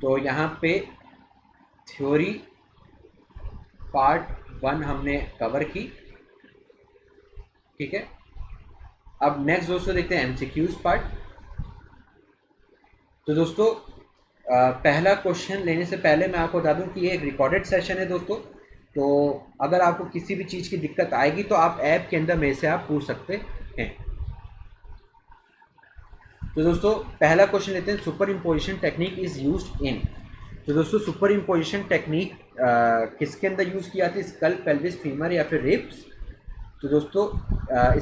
तो यहाँ पे थ्योरी पार्ट 1 हमने कवर की, ठीक है. अब नेक्स्ट दोस्तों देखते हैं एमसीक्यूज पार्ट. तो दोस्तों पहला क्वेश्चन लेने से पहले मैं आपको बता दूं कि ये एक रिकॉर्डेड सेशन है दोस्तों. तो अगर आपको किसी भी चीज़ की दिक्कत आएगी तो आप ऐप के अंदर मेरे से आप पूछ सकते हैं. तो दोस्तों पहला क्वेश्चन लेते हैं, super imposition technique is used in. तो दोस्तों सुपर इम्पोजिशन टेक्निक किसके अंदर यूज़ की जाती है, स्कल, पेल्विस, फीमर या फिर रिब्स. तो दोस्तों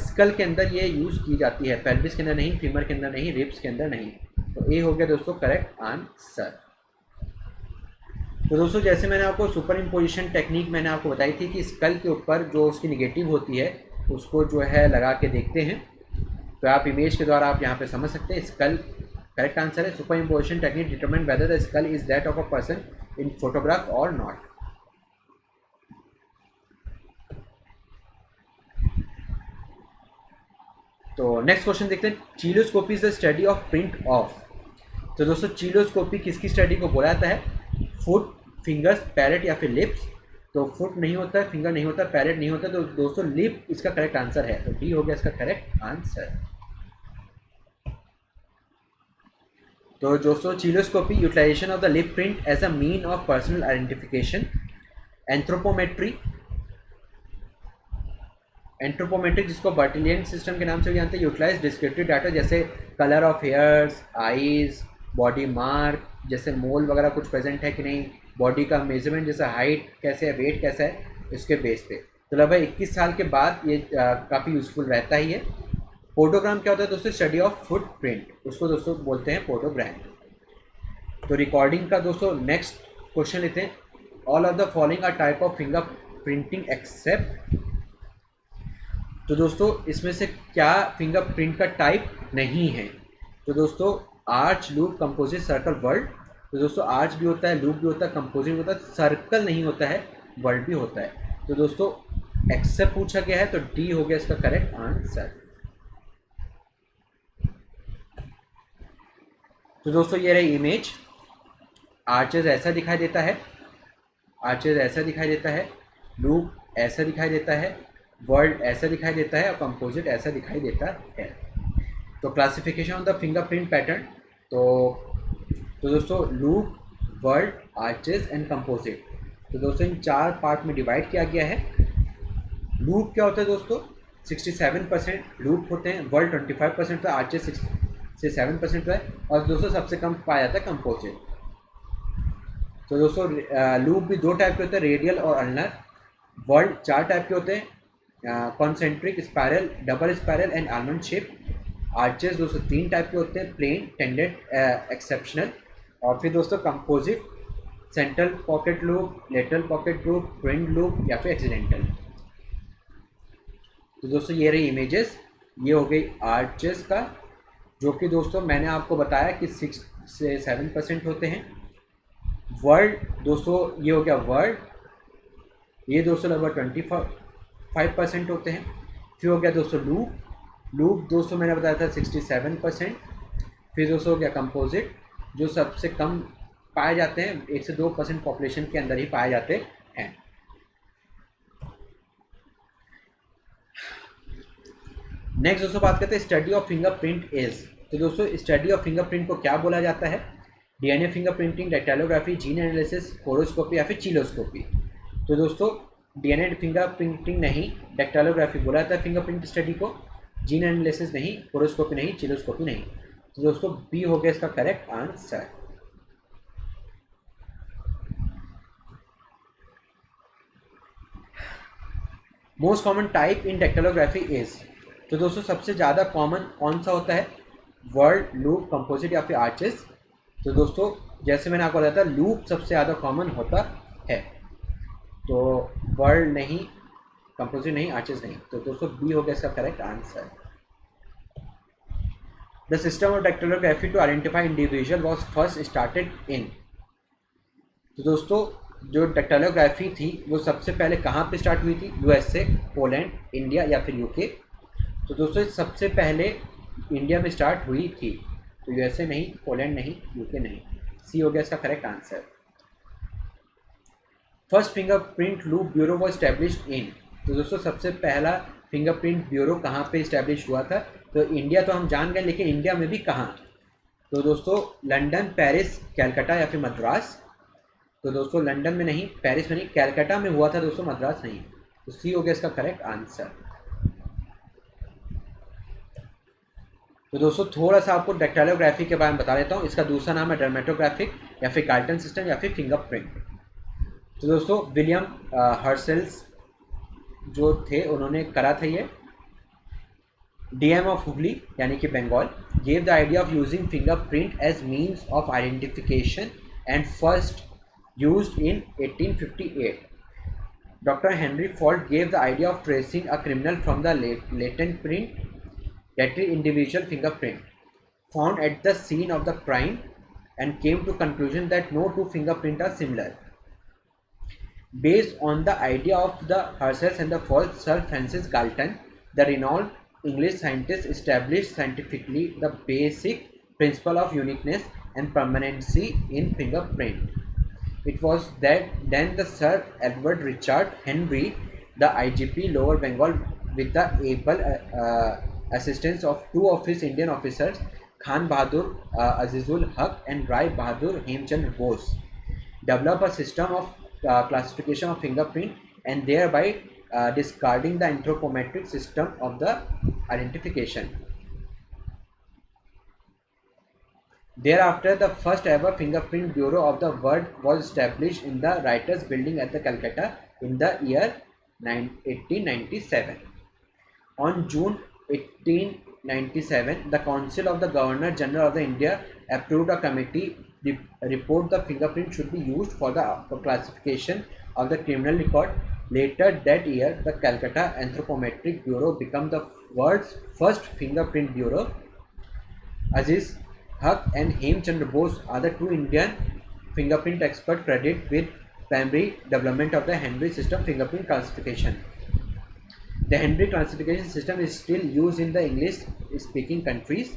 स्कल के अंदर ये यूज़ की जाती है, पेल्विस के अंदर नहीं, फीमर के अंदर नहीं, रिब्स के अंदर नहीं. तो ये हो गया दोस्तों करेक्ट आंसर. तो दोस्तों जैसे मैंने आपको सुपर इम्पोजिशन टेक्निक मैंने आपको बताई थी कि स्कल के ऊपर जो उसकी निगेटिव होती है उसको जो है लगा के देखते हैं. तो आप इमेज के द्वारा आप यहाँ पे समझ सकते हैं. स्कल करेक्ट आंसर है. Superimposition technique determine whether the skull is that of a person in photograph और नॉट. तो नेक्स्ट क्वेश्चन देखते हैं, cheiloscopy is the study of print of. तो दोस्तों चीलोस्कोपी किसकी स्टडी को बोला जाता है, फुट, फिंगर्स, पैरेट या फिर लिप्स. तो फुट नहीं होता है, फिंगर नहीं होता, पैरेट नहीं होता, तो दोस्तों लिप इसका करेक्ट आंसर है. तो डी हो गया इसका करेक्ट आंसर. तो दोस्तों cheiloscopy utilization of the lip print as a mean of personal identification, anthropometry, anthropometric, जिसको बर्टिलियन सिस्टम के नाम से भी जानते हैं, यूटिलाइज डिस्क्रिप्टिव डाटा जैसे colour of hairs, eyes, body mark, जैसे मोल वगैरह कुछ प्रेजेंट है कि नहीं, बॉडी का मेजरमेंट जैसे हाइट कैसे है, वेट कैसा है, इसके बेस पे। तो लगभग 21 साल के बाद ये काफ़ी यूज़फुल रहता ही है। फोटोग्राम क्या होता है दोस्तों? स्टडी ऑफ फुटप्रिंट, उसको दोस्तों बोलते हैं फोटोग्राम। तो रिकॉर्डिंग का दोस्तों नेक्स्ट क्वेश्चन लेते हैं। All of the following are type of finger printing except. तो दोस्तों इसमें से क्या फिंगरप्रिंट का टाइप नहीं है? तो दोस्तों arch, loop, composite, circle, world. तो दोस्तों आर्च भी होता है, लूप भी होता है, कंपोजिट भी होता है, सर्कल नहीं होता है, वर्ल्ड भी होता है। तो दोस्तों एक्सेप्ट पूछा गया है तो डी हो गया इसका करेक्ट आंसर। तो दोस्तों ये रही इमेज। आर्चेज ऐसा दिखाई देता है, आर्चेज ऐसा दिखाई देता है, लूप ऐसा दिखाई देता है, वर्ल्ड ऐसा दिखाई देता है और कंपोजिट ऐसा दिखाई देता है। तो classification of the fingerprint pattern, तो दोस्तों loop, world, arches and composite. तो दोस्तों इन 4 पार्ट में डिवाइड किया गया है। लूप क्या होता है दोस्तों? 67% लूप होते हैं, वर्ल्ड 25% होता है, आर्चेज 6 से 7% होता है, और दोस्तों सबसे कम पाया जाता है कंपोजिट। तो दोस्तों लूप भी 2 टाइप के होते हैं, रेडियल और अल्नर। वर्ल्ड 4 टाइप के होते हैं, concentric, spiral, double spiral and almond shape. Arches दोस्तों 3 टाइप के होते हैं, प्लेन, टेंडेड, एक्सेप्शनल। और फिर दोस्तों composite, central pocket loop, lateral pocket loop, twin loop या फिर एक्सीडेंटल। तो दोस्तों ये रही इमेजेस, ये हो गई आर्चेस का, जो कि दोस्तों मैंने आपको बताया कि 6 से 7% होते हैं। वर्ल्ड दोस्तों ये हो गया वर्ल्ड, ये दोस्तों लगभग 25% होते हैं। फिर हो गया दोस्तों लूप, लूप दोस्तों मैंने बताया था 67%। फिर दोस्तों हो गया कंपोजिट, जो सबसे कम पाए जाते हैं, 1 से 2% पॉपुलेशन के अंदर ही पाए जाते हैं। नेक्स्ट दोस्तों बात करते हैं स्टडी ऑफ फिंगरप्रिंट इज। तो दोस्तों स्टडी ऑफ फिंगरप्रिंट को क्या बोला जाता है? डीएनए फिंगरप्रिंटिंग, डेक्टाइलोग्राफी, जीन एनालिसिस, होरोस्कोपी या फिर चिलोस्कोपी। तो दोस्तों डीएनए फिंगरप्रिंटिंग नहीं, डेक्टाइलोग्राफी बोला जाता है फिंगरप्रिंट स्टडी को, जीन एनालिसिस नहीं, होरोस्कोपी नहीं, चिलोस्कोपी नहीं। तो दोस्तों बी हो गया इसका correct answer. Most common type in dactylography is. तो दोस्तों सबसे ज़्यादा कॉमन कौन सा होता है? वर्ल्ड, लूप, कंपोजिट या फिर आर्चेस। तो दोस्तों जैसे मैंने आपको बताया था लूप सबसे ज़्यादा कॉमन होता है, तो वर्ल्ड नहीं, कंपोजिट नहीं, आर्चेस नहीं। तो दोस्तों बी हो गया इसका correct answer. The system of dactylography to identify individual was first started in. तो दोस्तों जो डेक्टाइलोग्राफी थी वो सबसे पहले कहाँ पे स्टार्ट हुई थी? यूएसए, पोलैंड, इंडिया या फिर यूके। तो दोस्तों सबसे पहले इंडिया में स्टार्ट हुई थी, तो यूएसए नहीं, पोलैंड नहीं, यूके नहीं। सी हो गया इसका correct answer. First fingerprint loop bureau was established in. तो दोस्तों सबसे पहला फिंगरप्रिंट ब्यूरो कहाँ पे इस्टेब्लिश हुआ था? तो इंडिया तो हम जान गए, लेकिन इंडिया में भी कहाँ? तो दोस्तों लंदन, पेरिस, कैलकाटा या फिर मद्रास। तो दोस्तों लंदन में नहीं, पेरिस में नहीं, कैलकाटा में हुआ था दोस्तों, मद्रास नहीं। तो सी हो गया इसका करेक्ट आंसर। तो दोस्तों थोड़ा सा आपको डेक्टाइलोग्राफी के बारे में बता देता हूँ। इसका दूसरा नाम है डर्मेटोग्राफिक या फिर गाल्टन सिस्टम या फिर फिंगरप्रिंट। तो दोस्तों विलियम हर्सेल्स जो थे उन्होंने करा था ये। डीएम ऑफ हुगली यानी कि Bengal gave the idea of using fingerprint as means of identification and first used in 1858. Dr. Henry Ford gave the idea of tracing a criminal from the latent print, that is individual fingerprint, found at the scene of the crime, and came to conclusion that no two fingerprints are similar. Based on the idea of the Herschel and the Ford, Sir Francis Galton, the renowned English scientist, established scientifically the basic principle of uniqueness and permanency in fingerprint. It was then the Sir Edward Richard Henry, the IGP Lower Bengal, with the able assistance of 2 of his Indian officers, Khan Bahadur Azizul Haq and Rai Bahadur Hemchand Bose, developed a system of classification of fingerprint and thereby discarding the anthropometric system of the identification. Thereafter, the first ever fingerprint bureau of the world was established in the Writers' Building at the Calcutta in the year 1897. On June 1897, the Council of the Governor General of the India approved a committee report the fingerprint should be used for the classification of the criminal record. Later that year, the Calcutta Anthropometric Bureau became the world's first fingerprint bureau. Aziz Haq and Hemchandra Bose are the two Indian fingerprint experts credited with primary development of the Henry system fingerprint classification. The Henry classification system is still used in the English-speaking countries.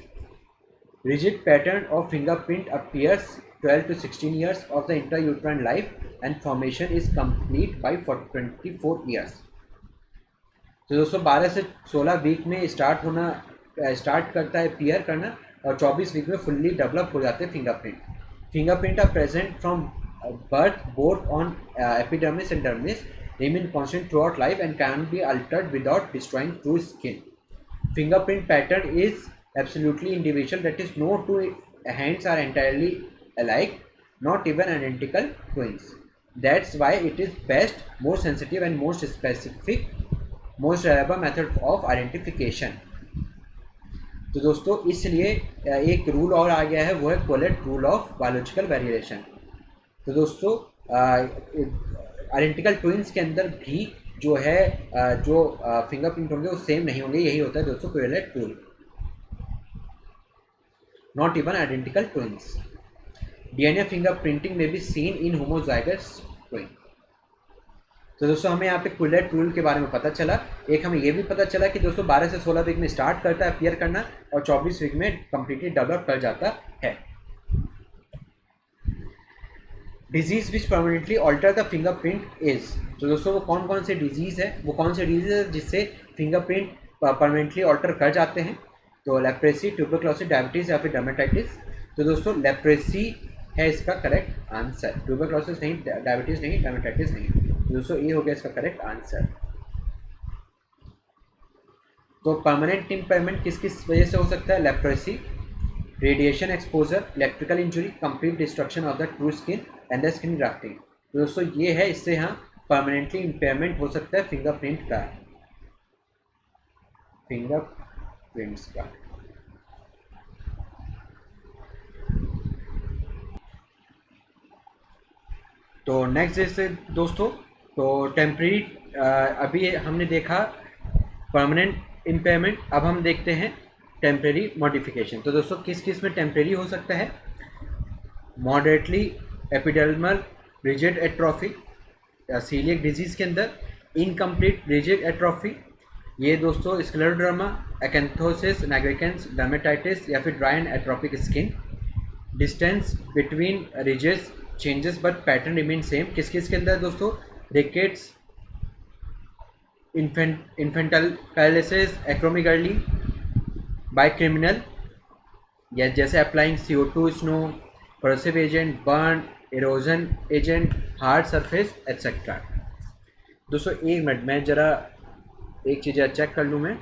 Rigid pattern of fingerprint appears 12 to 16 years of the intrauterine life and formation is complete by 24 years. तो दोस्तों 12 से 16 week में start करता है appear करना और 24 week में fully develop हो जाते हैं fingerprint. Fingerprint are present from birth both on epidermis and dermis, remain constant throughout life and can be altered without destroying through skin. Fingerprint pattern is absolutely individual, that is no two hands are entirely alike, not even identical twins. That's why it is best, most sensitive and most specific, most reliable method of identification. तो दोस्तों इसलिए एक rule और आ गया है, वो है collate rule of biological variation. तो दोस्तों आइडेंटिकल ट्विंस के अंदर भी जो है जो फिंगरप्रिंट होंगे वो सेम नहीं होंगे. यही होता है दोस्तों collate rule. Not even identical twins. DNA fingerprinting में भी सीन इन होमोजाइगस ट्विन. तो दोस्तों हमें यहाँ पे कोलेट रूल के बारे में पता चला. एक हमें ये भी पता चला कि दोस्तों 12 से 16 वीक में स्टार्ट करता है अपीयर करना और 24 वीक में कंप्लीटली डेवलप कर जाता है. Disease which permanently alter the fingerprint is. तो दोस्तों वो कौन कौन से डिजीज़ है, वो कौन से डिजीज़ है जिससे फिंगरप्रिंट परमानेंटली ऑल्टर कर जाते हैं. तो लेप्रेसी, ट्यूबरक्लोसिस, डायबिटीज़ या फिर डर्मेटाइटिस. तो दोस्तों लेप्रेसी है इसका करेक्ट आंसर. ट्यूबरक्लोसिस नहीं, डायबिटीज़ नहीं, डर्मेटाइटिस नहीं. तो दोस्तों ये हो गया इसका करेक्ट आंसर. तो परमानेंट इम्पेयरमेंट किस किस वजह से हो सकता है? Leprosy, radiation exposure, electrical injury, complete destruction of the true skin and the skin grafting. तो दोस्तों ये है, इससे यहाँ परमानेंटली इम्पेयरमेंट हो सकता है फिंगरप्रिंट का, फिंगरप्रिंट्स का. तो नेक्स्ट जैसे दोस्तों तो टेम्परेरी अभी हमने देखा परमानेंट इम्पेयरमेंट, अब हम देखते हैं टेम्परेरी मॉडिफिकेशन. तो दोस्तों किस किस में टेम्परेरी हो सकता है? Moderately epidermal ridged atrophy coeliac disease के अंदर, इनकम्प्लीट रिजिड एट्रोफी, ये दोस्तों स्क्लेरोडर्मा, एक्यांथोसिस निग्रिकेंस, डर्मेटाइटिस या फिर dry and atrophic skin. Distance between ridges changes but pattern remain same. किस किस के अंदर दोस्तों? Rickets, infantile paralysis, acromegaly, by criminal या जैसे applying CO2 snow, corrosive agent, burn, erosion agent, hard surface etcetera. दोस्तों एक मिनट मैं ज़रा एक चीज़ चेक कर लूँ मैं.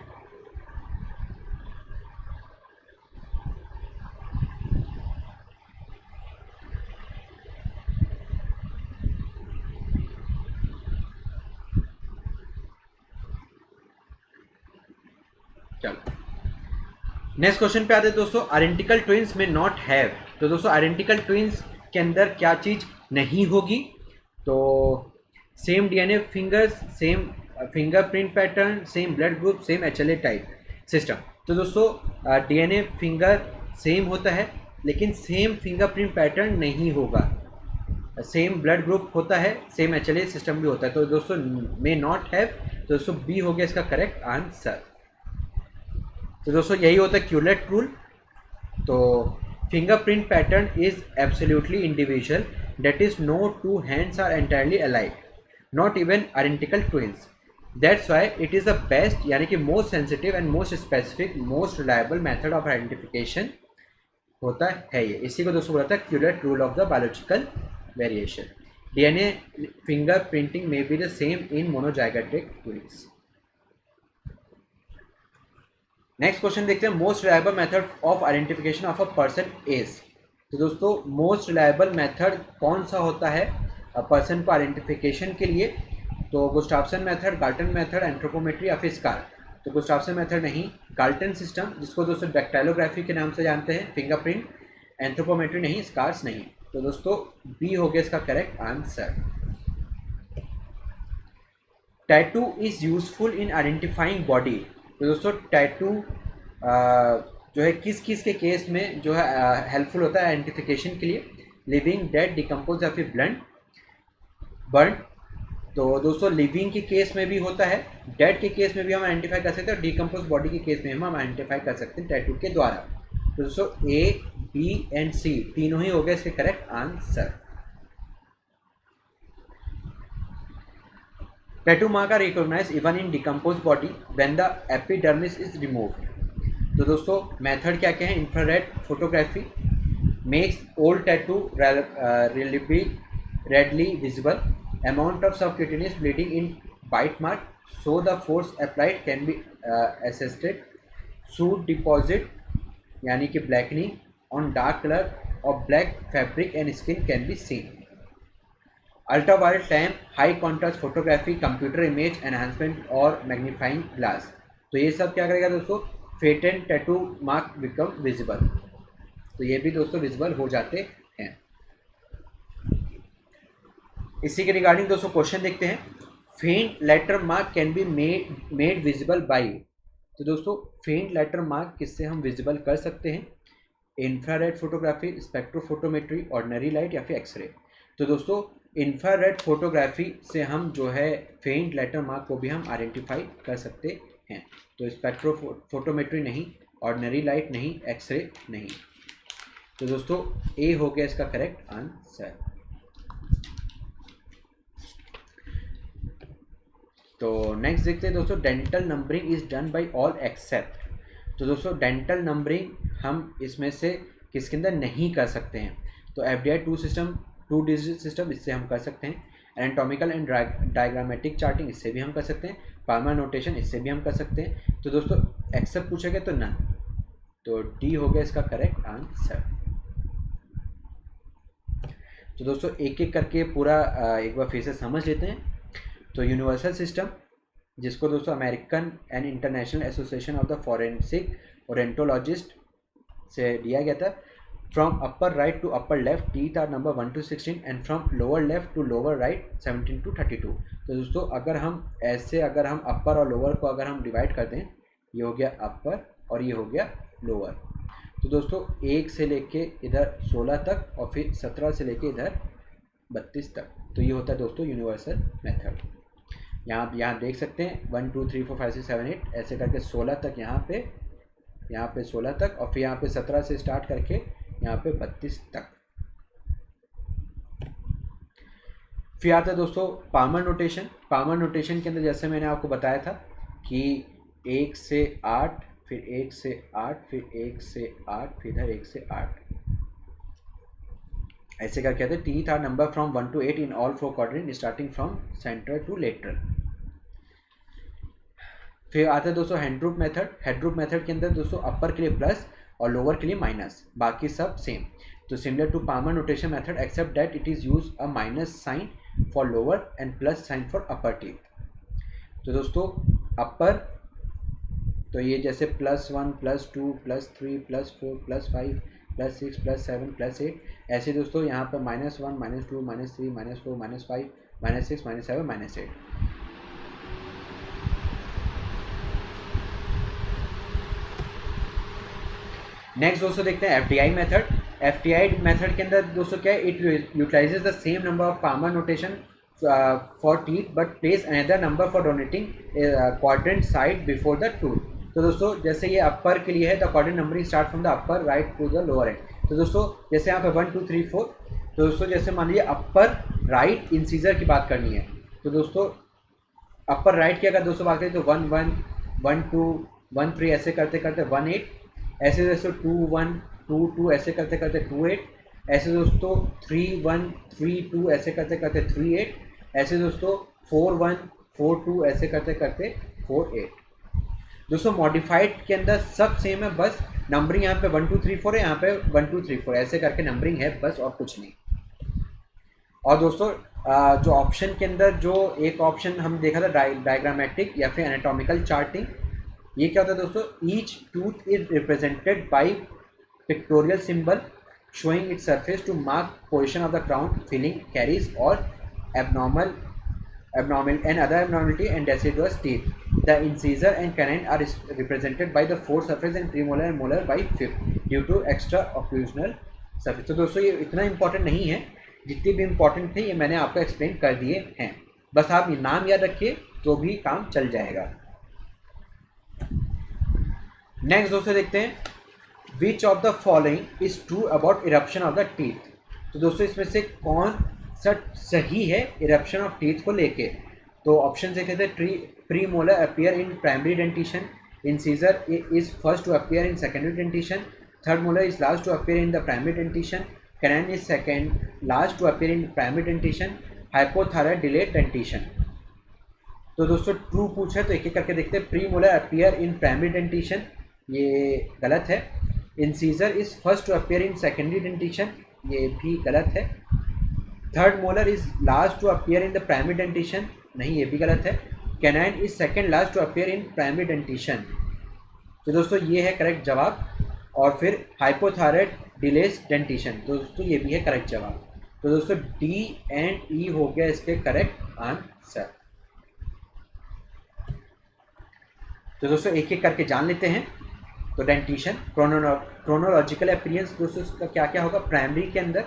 चलो नेक्स्ट क्वेश्चन पे आते हैं दोस्तों. आइडेंटिकल ट्विंस में नॉट हैव. तो दोस्तों आइडेंटिकल ट्विंस के अंदर क्या चीज़ नहीं होगी? तो same DNA fingers, same fingerprint pattern, same blood group, same HLA type system. तो दोस्तों डीएनए फिंगर सेम होता है लेकिन सेम फिंगरप्रिंट पैटर्न नहीं होगा. सेम ब्लड ग्रुप होता है, सेम HLA सिस्टम भी होता है. तो दोस्तों मे नॉट हैव. तो दोस्तों बी हो गया इसका करेक्ट आंसर. तो दोस्तों यही होता है क्यूलेट रूल. तो fingerprint pattern is absolutely individual, that is no two hands are entirely alike, not even identical twins. That's why it is the best यानी कि most sensitive and most specific, most reliable method of identification होता है ये. इसी को दोस्तों बोला था culotte rule of the biological variation. DNA fingerprinting may be the same in monozygotic twins. Next question देखते हैं, most reliable method of identification of a person is. तो दोस्तों मोस्ट रिलायबल मेथड कौन सा होता है पर्सन को आइडेंटिफिकेशन के लिए? तो गुस्टाफ्सन मेथड, गाल्टन मेथड, एंथ्रोपोमेट्री या फिर स्कार। तो गुस्टाफ्सन मेथड नहीं, गाल्टन सिस्टम जिसको दोस्तों डैक्टाइलोग्राफी के नाम से जानते हैं, फिंगरप्रिंट, एंथ्रोपोमेट्री नहीं, स्कार्स नहीं। तो दोस्तों बी हो गया इसका correct answer. Tattoo is useful in identifying body. तो दोस्तों टैटू जो है किस किस के केस में जो है हेल्पफुल होता है आइडेंटिफिकेशन के लिए? लिविंग, डेड, डिकम्पोज या फिर ब्लंट बर्न। तो दोस्तों लिविंग के केस में भी होता है, डेड के केस में भी हम आइडेंटिफाई कर सकते हैं और डिकम्पोज बॉडी के केस में हम आइडेंटिफाई कर सकते हैं टैटू के द्वारा। तो दोस्तों ए, बी एंड सी तीनों ही हो गए इसके correct answer. Tattoo mark are recognize even in decompose body when the epidermis is removed. तो दोस्तों मेथड क्या क्या है? Infrared photography makes old tattoo readily visible. Amount of subcutaneous bleeding in bite mark, so the force applied can be assessed. Soot deposit यानी कि blackening on dark color of black fabric and skin can be seen. Ultraviolet lamp, high contrast photography, computer image enhancement और magnifying glass। तो ये सब क्या करेगा दोस्तों? फेटेंट tattoo mark become visible. तो ये भी दोस्तों विजिबल हो जाते हैं। इसी के रिगार्डिंग दोस्तों क्वेश्चन देखते हैं, faint letter mark can be made visible by. तो दोस्तों फेंट लेटर मार्क किससे हम विजिबल कर सकते हैं? Infrared photography, spectrophotometry, ordinary light या फिर एक्सरे। तो दोस्तों इंफ्रारेड फोटोग्राफी से हम जो है फेंट लेटर मार्क को भी हम आइडेंटिफाई कर सकते हैं। तो स्पेक्ट्रोफोटोमेट्री नहीं, ऑर्डिनरी लाइट नहीं, एक्सरे नहीं। तो दोस्तों ए हो गया इसका करेक्ट आंसर। तो नेक्स्ट देखते हैं दोस्तों, dental numbering is done by all except. तो दोस्तों डेंटल नंबरिंग हम इसमें से किसके अंदर नहीं कर सकते हैं? तो एफडीआई 2 सिस्टम, 2 डिजिट सिस्टम, इससे हम कर सकते हैं। एनाटॉमिकल एंड डायग्रामेटिक चार्टिंग, इससे भी हम कर सकते हैं। पाल्मर नोटेशन, इससे भी हम कर सकते हैं। तो दोस्तों एक्सेप्ट पूछेगा तो नन। तो डी हो गया इसका करेक्ट आंसर। तो दोस्तों एक एक करके पूरा एक बार फिर से समझ लेते हैं। तो यूनिवर्सल सिस्टम जिसको दोस्तों American and international association of the forensic odontologist से दिया गया था। From upper right to upper left teeth are number 1 to 16 and from lower left to lower right 17 to 32। तो दोस्तों अगर हम ऐसे अगर हम अपर और लोअर को अगर हम डिवाइड कर दें, ये हो गया अपर और ये हो गया लोअर। तो दोस्तों 1 से लेके इधर 16 तक और फिर 17 से लेके इधर 32 तक। तो ये होता है दोस्तों यूनिवर्सल मेथड। यहाँ देख सकते हैं 1 2 3 4 5 6 7 8 ऐसे करके 16 तक यहाँ पे 16 तक और फिर यहाँ पे 17 से स्टार्ट करके यहाँ पे 32 तक। फिर आता है दोस्तों पाल्मर नोटेशन। पाल्मर नोटेशन के अंदर जैसे मैंने आपको बताया था कि 1 से 8 फिर 1 से 8 फिर 1 से 8 फिर इधर 1 से 8 ऐसे क्या कहते हैं। Teeth are number from 1 to 8 in all 4 quadrant starting from centre to lateral. फिर आता है दोस्तों हैंड रूप मेथड। हैंड रूप मेथड के अंदर दोस्तों अपर के लिए प्लस और लोअर के लिए माइनस, बाकी सब सेम। तो similar to Palmer notation method except that it is use a minus sign for lower and plus sign for upper teeth. तो दोस्तों अपर तो ये जैसे +1 +2 +3 +4 +5 +6 +7 +8 ऐसे दोस्तों यहाँ पर -1 -2 -3 -4 -5 -6 -7 -8। नेक्स्ट दोस्तों देखते हैं एफडीआई मेथड। एफडीआई मेथड के अंदर दोस्तों क्या है, it utilizes the same number of Palmer notation for teeth but place another number for denoting quadrant side before the tooth. तो दोस्तों जैसे ये अपर के लिए है the quadrant numbering start from the upper right to the lower end. तो दोस्तों जैसे यहाँ पे 1 2 3 4 तो दोस्तों जैसे मान लीजिए अपर राइट इंसीजर की बात करनी है तो दोस्तों अपर राइट की अगर दोस्तों बात करें तो 1 1 1 2 1 3 ऐसे करते करते 1 8 ऐसे दोस्तों 2 1 2 2 ऐसे करते करते 2 8 ऐसे दोस्तों 3-1 3-2 ऐसे करते करते 3-8, ऐसे दोस्तों 4-1 4-2 ऐसे करते करते 4-8। दोस्तों मॉडिफाइड के अंदर सब सेम है, बस नंबरिंग यहाँ पे 1 2 3 4 है, यहाँ पे 1 2 3 4 ऐसे करके नंबरिंग है बस, और कुछ नहीं। और दोस्तों जो ऑप्शन के अंदर जो एक ऑप्शन हम देखा था डायग्रामेटिक या फिर एनाटॉमिकल चार्टिंग, ये क्या होता है दोस्तों, each tooth is represented by pictorial symbol showing its surface to mark position of the crown, filling, caries or abnormal and other abnormality and deciduous teeth. The incisor and canine are represented by the fourth surface and premolar and molar by fifth due to extra occlusal surface। तो दोस्तों ये इतना important नहीं है, जितने भी important थे ये मैंने आपको एक्सप्लेन कर दिए हैं, बस आप ये नाम याद रखिए तो भी काम चल जाएगा। नेक्स्ट दोस्तों देखते हैं, which of the following is true about eruption of the teeth. तो दोस्तों इसमें से कौन सा सही है इरप्शन ऑफ टीथ को लेके। तो ऑप्शन देखे थे, premolar appear in primary dentition, incisor is first to appear in secondary dentition, third molar is last to appear in the primary dentition, canine is second last to appear in primary dentition, hypothyroid delayed dentition. तो दोस्तों true पूछा है तो एक एक करके देखते हैं। Premolar appear in primary dentition, ये गलत है। Incisor is first to appear in secondary dentition, ये भी गलत है। Third molar is last to appear in the primary dentition, नहीं ये भी गलत है। Canine is second last to appear in primary dentition, तो दोस्तों ये है करेक्ट जवाब। और फिर हाइपोथायरॉइड डिलेज डेंटिशन, तो दोस्तों ये भी है करेक्ट जवाब। तो दोस्तों डी एंड ई हो गया इसके करेक्ट आंसर। तो दोस्तों एक एक करके जान लेते हैं। तो डेंटिशन क्रोनोलॉजिकल अपीयरेंस दोस्तों इसका क्या क्या होगा। प्राइमरी के अंदर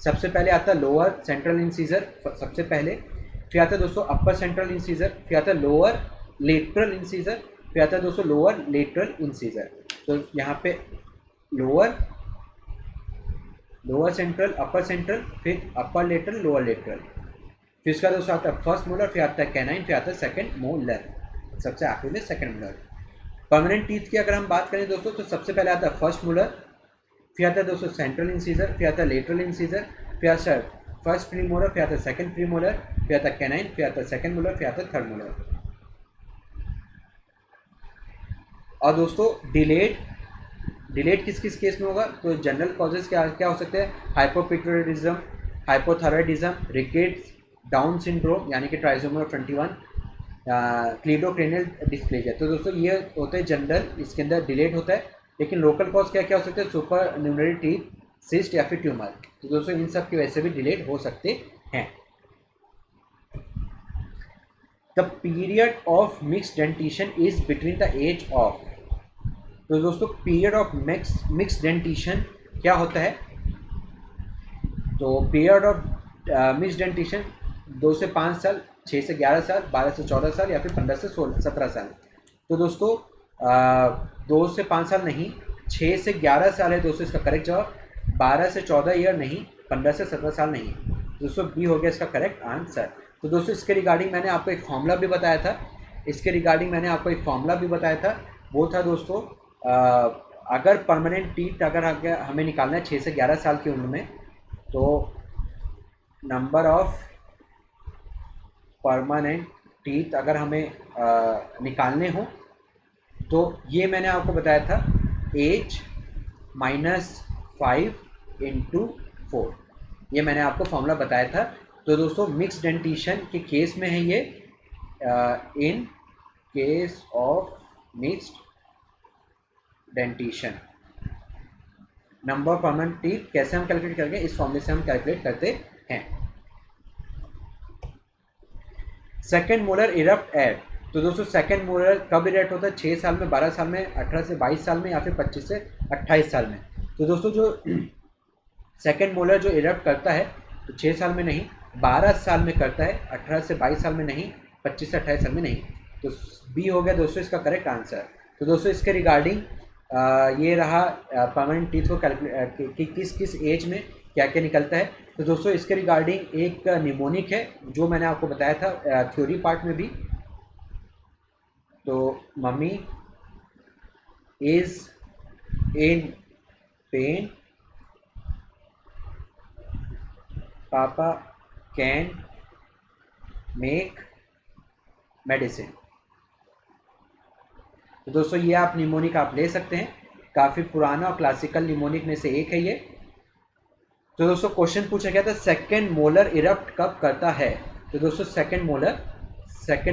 सबसे पहले आता है लोअर सेंट्रल इंसीजर सबसे पहले, फिर आता है दोस्तों अपर सेंट्रल इंसीजर, फिर आता है लोअर लेटरल इंसीजर, फिर आता है दोस्तों लोअर लेटरल इंसीजर। तो यहाँ पे लोअर सेंट्रल, अपर सेंट्रल, फिर अपर लेटरल, लोअर लेटरल, फिर उसका दोस्तों आता है फर्स्ट मोलर, फिर आता है कैनाइन, फिर आता है सेकेंड मोलर, सबसे आखिर में सेकेंड मोलर। परमानेंट टीथ की अगर हम बात करें दोस्तों तो सबसे पहले आता है फर्स्ट मोलर, फिर आता है दोस्तों सेंट्रल इंसीजर, फिर आता है लेटरल इंसीजर, फिर आता है फर्स्ट प्री मोलर, फिर आता है सेकंड प्री मोलर, फिर आता है कैनाइन, फिर आता है सेकंड मोलर, फिर आता है थर्ड मोलर। और दोस्तों डिलेड किस किस केस में होगा। तो जनरल कॉजेज क्या क्या हो सकते हैं, hypopituitarism, hypothyroidism, rickets, down syndrome यानी कि ट्राइसोमी 21, क्लीडोक्रेनियल डिस्प्लेजिया। तो दोस्तों ये होते हैं जनरल, इसके अंदर डिलेड होता है। लेकिन लोकल कॉज क्या क्या हो सकते हैं, सुपर न्यूमररी टीथ, सिस्ट या फिर ट्यूमर। तो दोस्तों इन सब की वजह से भी डिलेड हो सकते हैं। The period of mix dentition is between the age of. तो दोस्तों पीरियड ऑफ मिक्स डेंटिशन क्या होता है। तो पीरियड ऑफ मिक्स डेंटिशन 2 से 5 साल, 6 से 11 साल, 12 से 14 साल या फिर 15 से 17 साल। तो दोस्तों 2 से 5 साल नहीं, 6 से 11 साल है दोस्तों इसका करेक्ट जवाब। 12 से 14 ईयर नहीं, 15 से 17 साल नहीं। दोस्तों बी हो गया इसका करेक्ट आंसर। तो दोस्तों इसके रिगार्डिंग मैंने आपको एक फॉर्मूला भी बताया था, वो था दोस्तों अगर परमानेंट टीथ अगर हमें निकालना है 6 से 11 साल की उम्र में, तो नंबर ऑफ परमानेंट टीथ अगर हमें निकालने हो तो ये मैंने आपको बताया था एज -5 × 4, ये मैंने आपको फॉर्मूला बताया था। तो दोस्तों मिक्स डेंटिशन के केस में है ये, in case of mixed dentition number of permanent teeth कैसे हम कैलकुलेट करेंगे, इस फॉर्मूले से हम कैलकुलेट करते हैं। Second molar erupt at. तो दोस्तों सेकेंड मोलर कब इरप्ट होता है, 6 साल में, 12 साल में, 18 से 22 साल में या फिर 25 से 28 साल में। तो दोस्तों जो सेकेंड मोलर जो इरप्ट करता है तो 6 साल में नहीं, 12 साल में करता है, 18 से 22 साल में नहीं, 25 से 28 साल में नहीं। तो बी हो गया दोस्तों इसका करेक्ट आंसर। तो दोस्तों इसके रिगार्डिंग ये रहा परमानेंट टीथ को कैलकुलेट कि किस किस एज में क्या क्या निकलता है। तो दोस्तों इसके रिगार्डिंग एक निमोनिक है जो मैंने आपको बताया था थ्योरी पार्ट में भी। तो मम्मी इज इन पेन पापा कैन मेक मेडिसिन। तो दोस्तों ये आप निमोनिक आप ले सकते हैं, काफ़ी पुराना और क्लासिकल निमोनिक में से एक है ये। तो दोस्तों क्वेश्चन पूछा गया था सेकेंड मोलर इरप्ट कब करता है। तो दोस्तों सेकेंड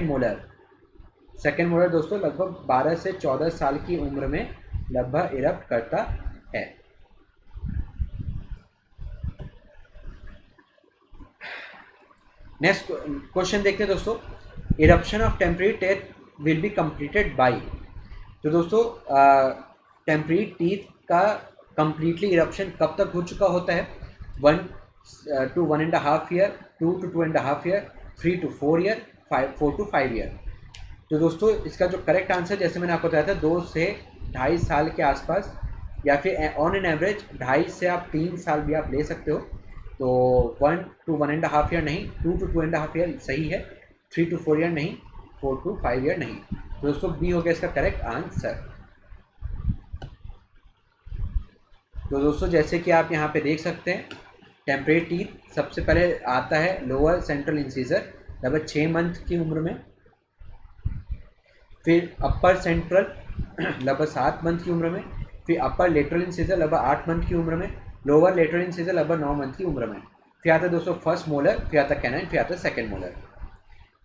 मोलर दोस्तों लगभग 12 से 14 साल की उम्र में लगभग इरप्ट करता है। नेक्स्ट क्वेश्चन देखते हैं दोस्तों, eruption of temporary teeth will be completed by. तो दोस्तों टेम्परेरी टीथ का कंप्लीटली इरप्शन कब तक हो चुका होता है, 1 to 1.5 year, 2 to 2.5 year, 3 to 4 year, 4 to 5 year. तो दोस्तों इसका जो करेक्ट आंसर जैसे मैंने आपको बताया था 2 से 2.5 साल के आसपास, या फिर ऑन एन एवरेज 2.5 से आप 3 साल भी आप ले सकते हो। तो 1 to 1.5 ईयर नहीं, 2 to 2.5 ईयर सही है, 3 to 4 ईयर नहीं, 4 to 5 ईयर नहीं। तो दोस्तों बी हो गया इसका करेक्ट आंसर। तो दोस्तों जैसे कि आप यहाँ पे देख सकते हैं, टेम्परेरी टीथ सबसे पहले आता है लोअर सेंट्रल इंसीजर लगभग 6 मंथ की उम्र में, फिर अपर सेंट्रल लगभग 7 मंथ की उम्र में, फिर अपर लेटरल इंसीजर लगभग 8 मंथ की उम्र में, लोअर लेटरल इंसीजर लगभग 9 मंथ की उम्र में, फिर आता है दोस्तों फर्स्ट मोलर, फिर आता कैनाइन, फिर आता सेकेंड मोलर।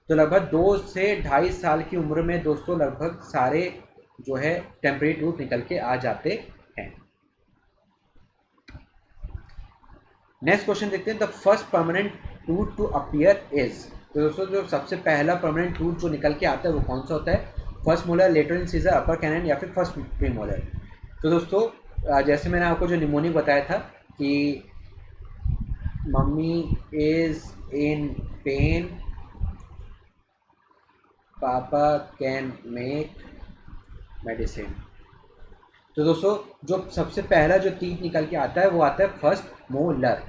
तो लगभग 2 से 2.5 साल की उम्र में दोस्तों लगभग सारे जो है टेम्परेरी टूथ निकल के आ जाते हैं। नेक्स्ट क्वेश्चन देखते हैं, the first permanent tooth to appear is. तो दोस्तों जो सबसे पहला परमानेंट टूथ जो निकल के आता है वो कौन सा होता है, फर्स्ट मोलर, लेटरल इंसीजर, अपर कैनाइन या फिर फर्स्ट प्रीमोलर। तो दोस्तों जैसे मैंने आपको जो निमोनिक बताया था कि मम्मी इज इन पेन, पापा कैन मेक मेडिसिन। तो दोस्तों जो सबसे पहला जो टीथ निकल के आता है वो आता है फर्स्ट मोलर।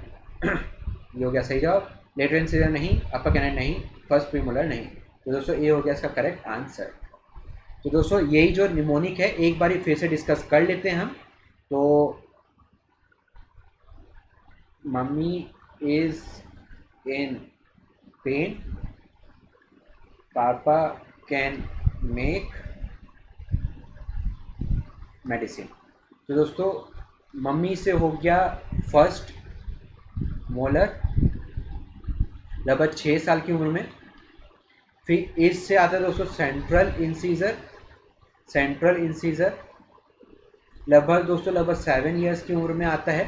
ये हो गया सही जवाब, लेटरल इंसीजर नहीं, अपर कैनाइन नहीं, फर्स्ट प्रीमोलर नहीं। तो दोस्तों ये हो गया इसका करेक्ट आंसर। तो दोस्तों यही जो निमोनिक है एक बार फिर से डिस्कस कर लेते हैं हम। तो मम्मी इज इन पेन, पापा कैन मेक मेडिसिन। तो दोस्तों मम्मी से हो गया फर्स्ट मोलर लगभग 6 साल की उम्र में, फिर इससे आता है दोस्तों सेंट्रल इंसीजर लगभग 7 इयर्स की उम्र में आता है।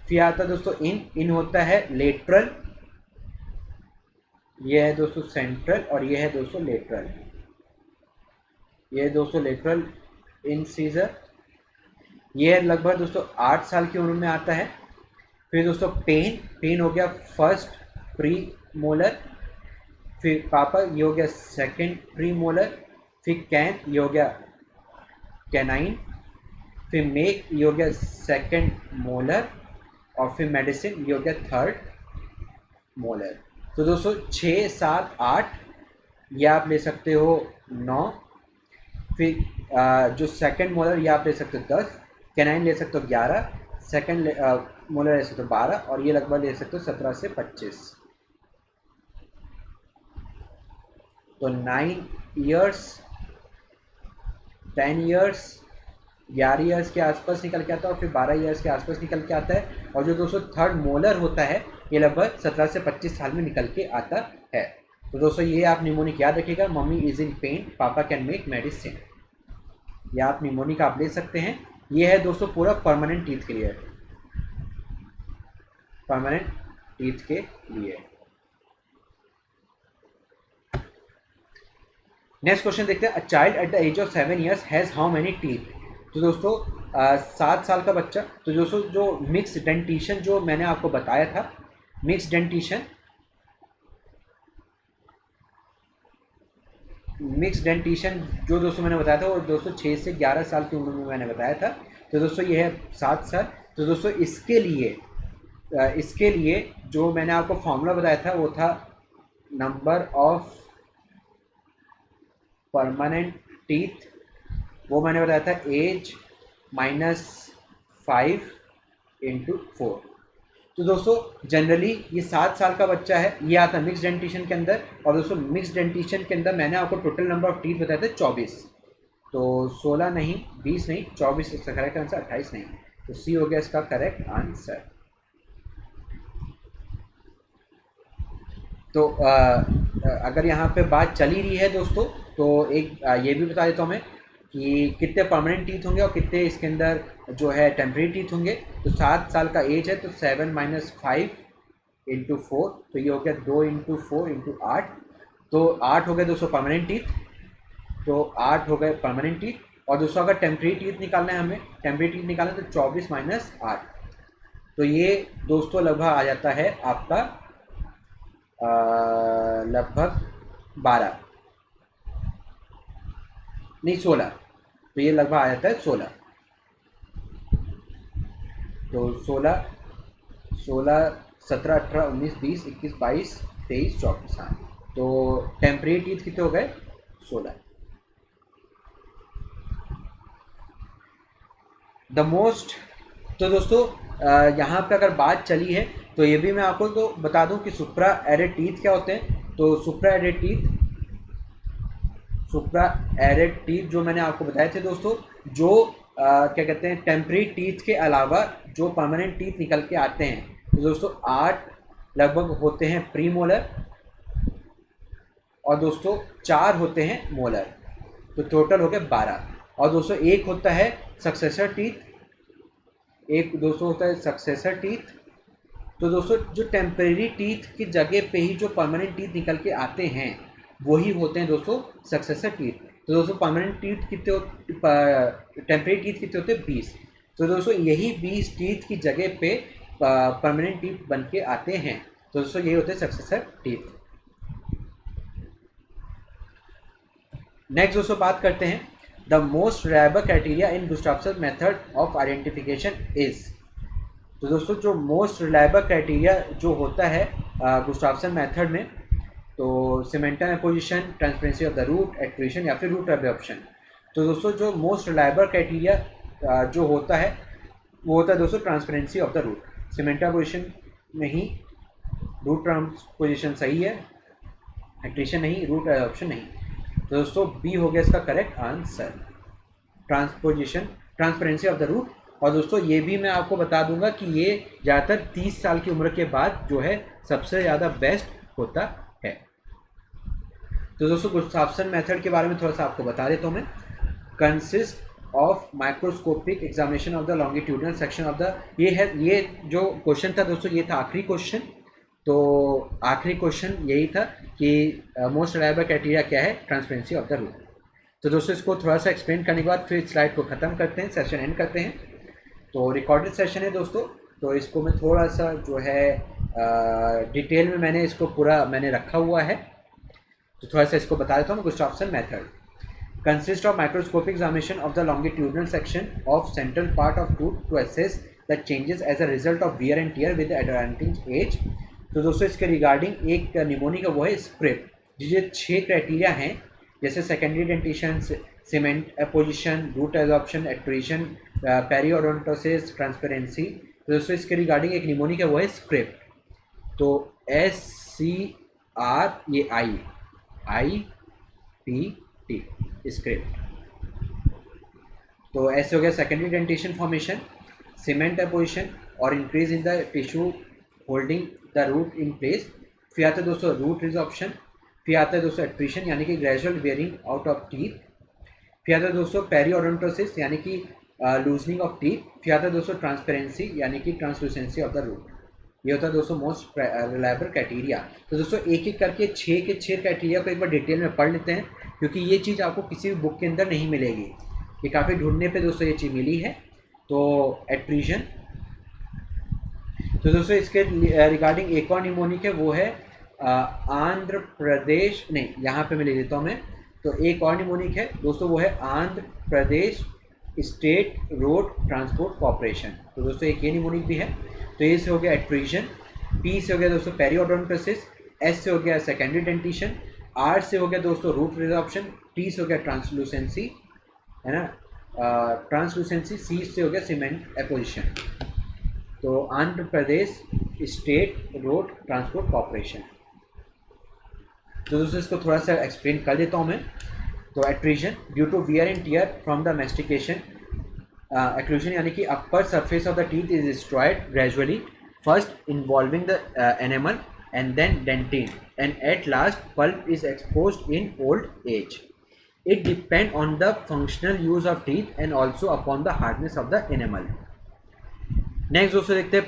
फिर आता है दोस्तों इन होता है लेटरल, ये है दोस्तों सेंट्रल और ये है दोस्तों लेटरल, ये है दोस्तों लेटरल इंसीजर, ये है लगभग दोस्तों 8 साल की उम्र में आता है। फिर दोस्तों पेन हो गया फर्स्ट प्री मोलर, फिर पापा ये हो गया सेकेंड प्री मोलर, फिर कैन ये हो गया कैनाइन, फिर मेक ये हो गया सेकेंड मोलर, और फिर मेडिसिन ये हो गया थर्ड मोलर। तो दोस्तों 6, 7, 8 ये आप ले सकते हो 9, फिर जो सेकेंड मोलर ये आप ले सकते हो 10, कैनाइन ले सकते हो 11, सेकेंड मोलर ले सकते हो 12, और ये लगभग ले सकते हो 17 से 25। तो 9 इयर्स, 10 इयर्स, 11 इयर्स के आसपास निकल के आता है, और फिर 12 इयर्स के आसपास निकल के आता है। और जो दोस्तों थर्ड मोलर होता है ये लगभग 17 से 25 साल में निकल के आता है। तो दोस्तों ये आप निमोनिक याद रखिएगा, मम्मी इज इन पेन, पापा कैन मेक मेडिसिन। ये आप निमोनिक आप ले सकते हैं। ये है दोस्तों पूरा परमानेंट टीथ के लिए, परमानेंट टीथ के लिए। नेक्स्ट क्वेश्चन देखते हैं, a child at the age of 7 years has how many teeth. तो दोस्तों 7 साल का बच्चा, तो दोस्तों जो मिक्स डेंटिशन जो मैंने आपको बताया था, मिक्स डेंटिशन जो दोस्तों मैंने बताया था वो दोस्तों 6 से 11 साल की उम्र में मैंने बताया था। तो दोस्तों ये है 7 साल। तो दोस्तों इसके लिए जो मैंने आपको फॉर्मूला बताया था वो था नंबर ऑफ परमानेंट टीथ, वो मैंने बताया था एज -5 × 4। तो दोस्तों जनरली ये 7 साल का बच्चा है, ये आता है मिक्स डेंटिशन के अंदर। और दोस्तों मिक्स डेंटिशन के अंदर मैंने आपको टोटल नंबर ऑफ टीथ बताए थे 24, तो 16 नहीं, 20 नहीं, 24 इसका करेक्ट आंसर, 28 नहीं, तो सी हो गया इसका करेक्ट आंसर। तो अगर यहाँ पे बात चली रही है दोस्तों, तो एक ये भी बता देता हूँ मैं कि कितने परमानेंट टीथ होंगे और कितने इसके अंदर जो है टेम्परेरी टीथ होंगे। तो 7 साल का एज है, तो 7 - 5 × 4, तो ये हो गया 2 × 4 × 8, तो 8 हो गए दोस्तों परमानेंट टीथ, तो 8 हो गए परमानेंट टीथ। और दोस्तों अगर टेम्परेरी टीथ निकालना है हमें, टेम्परेरी टीथ निकालना है तो 24 - 8, तो ये दोस्तों लगभग आ जाता है आपका लगभग 12 नहीं 16, तो ये लगभग आ जाता है 16, तो 16, 17, 18, 19, 20, 21, 22, 23, 24, हाँ, तो टेम्परेरी टीथ कितने हो गए 16। द मोस्ट, तो दोस्तों यहाँ पे अगर बात चली है तो ये भी मैं आपको तो बता दूं कि सुप्रा एडेड टीथ क्या होते हैं। तो सुप्रा एडेड टीथ जो मैंने आपको बताए थे दोस्तों, जो क्या कहते हैं टेम्परेरी टीथ के अलावा जो परमानेंट टीथ निकल के आते हैं, तो दोस्तों 8 लगभग होते हैं प्री मोलर और दोस्तों 4 होते हैं मोलर, तो टोटल हो गए 12। और दोस्तों एक होता है सक्सेसर टीथ, एक दोस्तों होता है सक्सेसर टीथ। तो दोस्तों जो टेम्परेरी टीथ की जगह पे ही जो परमानेंट टीथ निकल के आते हैं वही होते हैं दोस्तों सक्सेसर टीथ। तो दोस्तों परमानेंट टीथ कितने, टेम्परेरी टीथ कितने होते हैं 20, तो दोस्तों यही 20 टीथ की जगह पे परमानेंट टीथ बन के आते हैं, तो दोस्तों यही होते हैं सक्सेसर टीथ। नेक्स्ट दोस्तों बात करते हैं the most reliable criteria in Gustafson method of identification is. तो दोस्तों जो मोस्ट रिलायबल क्राइटेरिया जो होता है गुस्टाफ्सन मेथड में, तो cemental apposition, transparency of the root, extrusion या फिर रूट एब्जॉर्प्शन। तो दोस्तों जो मोस्ट रिलायबल क्राइटेरिया जो होता है वो होता है दोस्तों transparency of the root. Cemental apposition नहीं, रूट ट्रांसपोजिशन सही है, एक्सट्रूशन नहीं, रूट एब्जॉर्प्शन नहीं, तो दोस्तों बी हो गया इसका correct answer, transposition, transparency of the root. और दोस्तों ये भी मैं आपको बता दूंगा कि ये ज़्यादातर 30 साल की उम्र के बाद जो है सबसे ज़्यादा बेस्ट होता है। तो दोस्तों गुस्टाफ्सन मेथड के बारे में थोड़ा सा आपको बता देता हूँ मैं। Consist of microscopic examination of the longitudinal section of the, ये जो क्वेश्चन था दोस्तों ये था आखिरी क्वेश्चन। तो आखिरी क्वेश्चन यही था कि मोस्ट रिलायबल क्राइटेरिया क्या है, ट्रांसपेरेंसी ऑफ द रूट। तो दोस्तों इसको थोड़ा सा एक्सप्लेन करने के बाद फिर स्लाइड को ख़त्म करते हैं, सेशन एंड करते हैं। तो रिकॉर्डेड सेशन है दोस्तों, तो इसको मैं थोड़ा सा जो है डिटेल में मैंने इसको पूरा मैंने रखा हुआ है, तो थोड़ा सा इसको बता देता हूँ। Gustafson method consist of microscopic examination of the longitudinal section of central part of tooth to assess the changes as a result of wear and tear with advantage age. तो दोस्तों इसके रिगार्डिंग एक निमोनिक का वो है script, जिसके 6 criteria हैं, जैसे secondary dentition, cement apposition, root absorption, extrusion, periodontosis, transparency. तो दोस्तों इसके रिगार्डिंग एक निमोनिक है वो है स्क्रिप्ट, तो SCR ये IPT स्क्रिप्ट। तो ऐसे हो गया secondary dentition formation, cement apposition और increase in the tissue holding the root in place. फिर आता है दोस्तों रूट रिजॉर्प्शन, फिर आता है दोस्तों एक्सट्रूशन यानी कि gradual wearing out of teeth, फिर आता है दोस्तों पेरियोडोंटोसिस यानी कि लूजनिंग ऑफ टीथ, फिर आता है दोस्तों ट्रांसपेरेंसी यानी कि ट्रांसलूसेंसी ऑफ द रूट। ये होता है दोस्तों मोस्ट रिलायबल क्राइटेरिया। तो दोस्तों एक एक करके 6 के 6 क्राइटेरिया को एक बार डिटेल में पढ़ लेते हैं, क्योंकि ये चीज़ आपको किसी भी बुक के अंदर नहीं मिलेगी, ये काफ़ी ढूंढने पे दोस्तों ये चीज़ मिली है। तो एक्सट्रूशन, तो दोस्तों इसके रिगार्डिंग एक और निमोनिक है वो है आंध्र प्रदेश, नहीं यहाँ पे मैं ले लेता हूँ मैं, तो एक और निमोनिक है दोस्तों वो है Andhra Pradesh state road transport corporation. तो दोस्तों एक ये निमोनिक भी है। तो ए से हो गया एक्सट्रूशन, पी से हो गया दोस्तों पेरियोडोंटोसिस, एस से हो गया सेकेंडरी डेंटिशन, आर से हो गया दोस्तों रूट रिजॉर्प्शन, टी से हो गया ट्रांसलूसेंसी, है ना, ट्रांसलूसेंसी, सी से हो गया सीमेंट एपोजिशन। तो Andhra Pradesh state road transport corporation. तो दोस्तों इसको थोड़ा सा एक्सप्लेन कर देता हूँ मैं। तो attrition due to wear and tear from the mastication, occlusion यानी कि upper surface of the teeth is destroyed gradually, first involving the enamel and then dentin, and at last pulp is exposed in old age. It depends on the functional use of teeth and also upon the hardness of the enamel. Next दोस्तों देखते हैं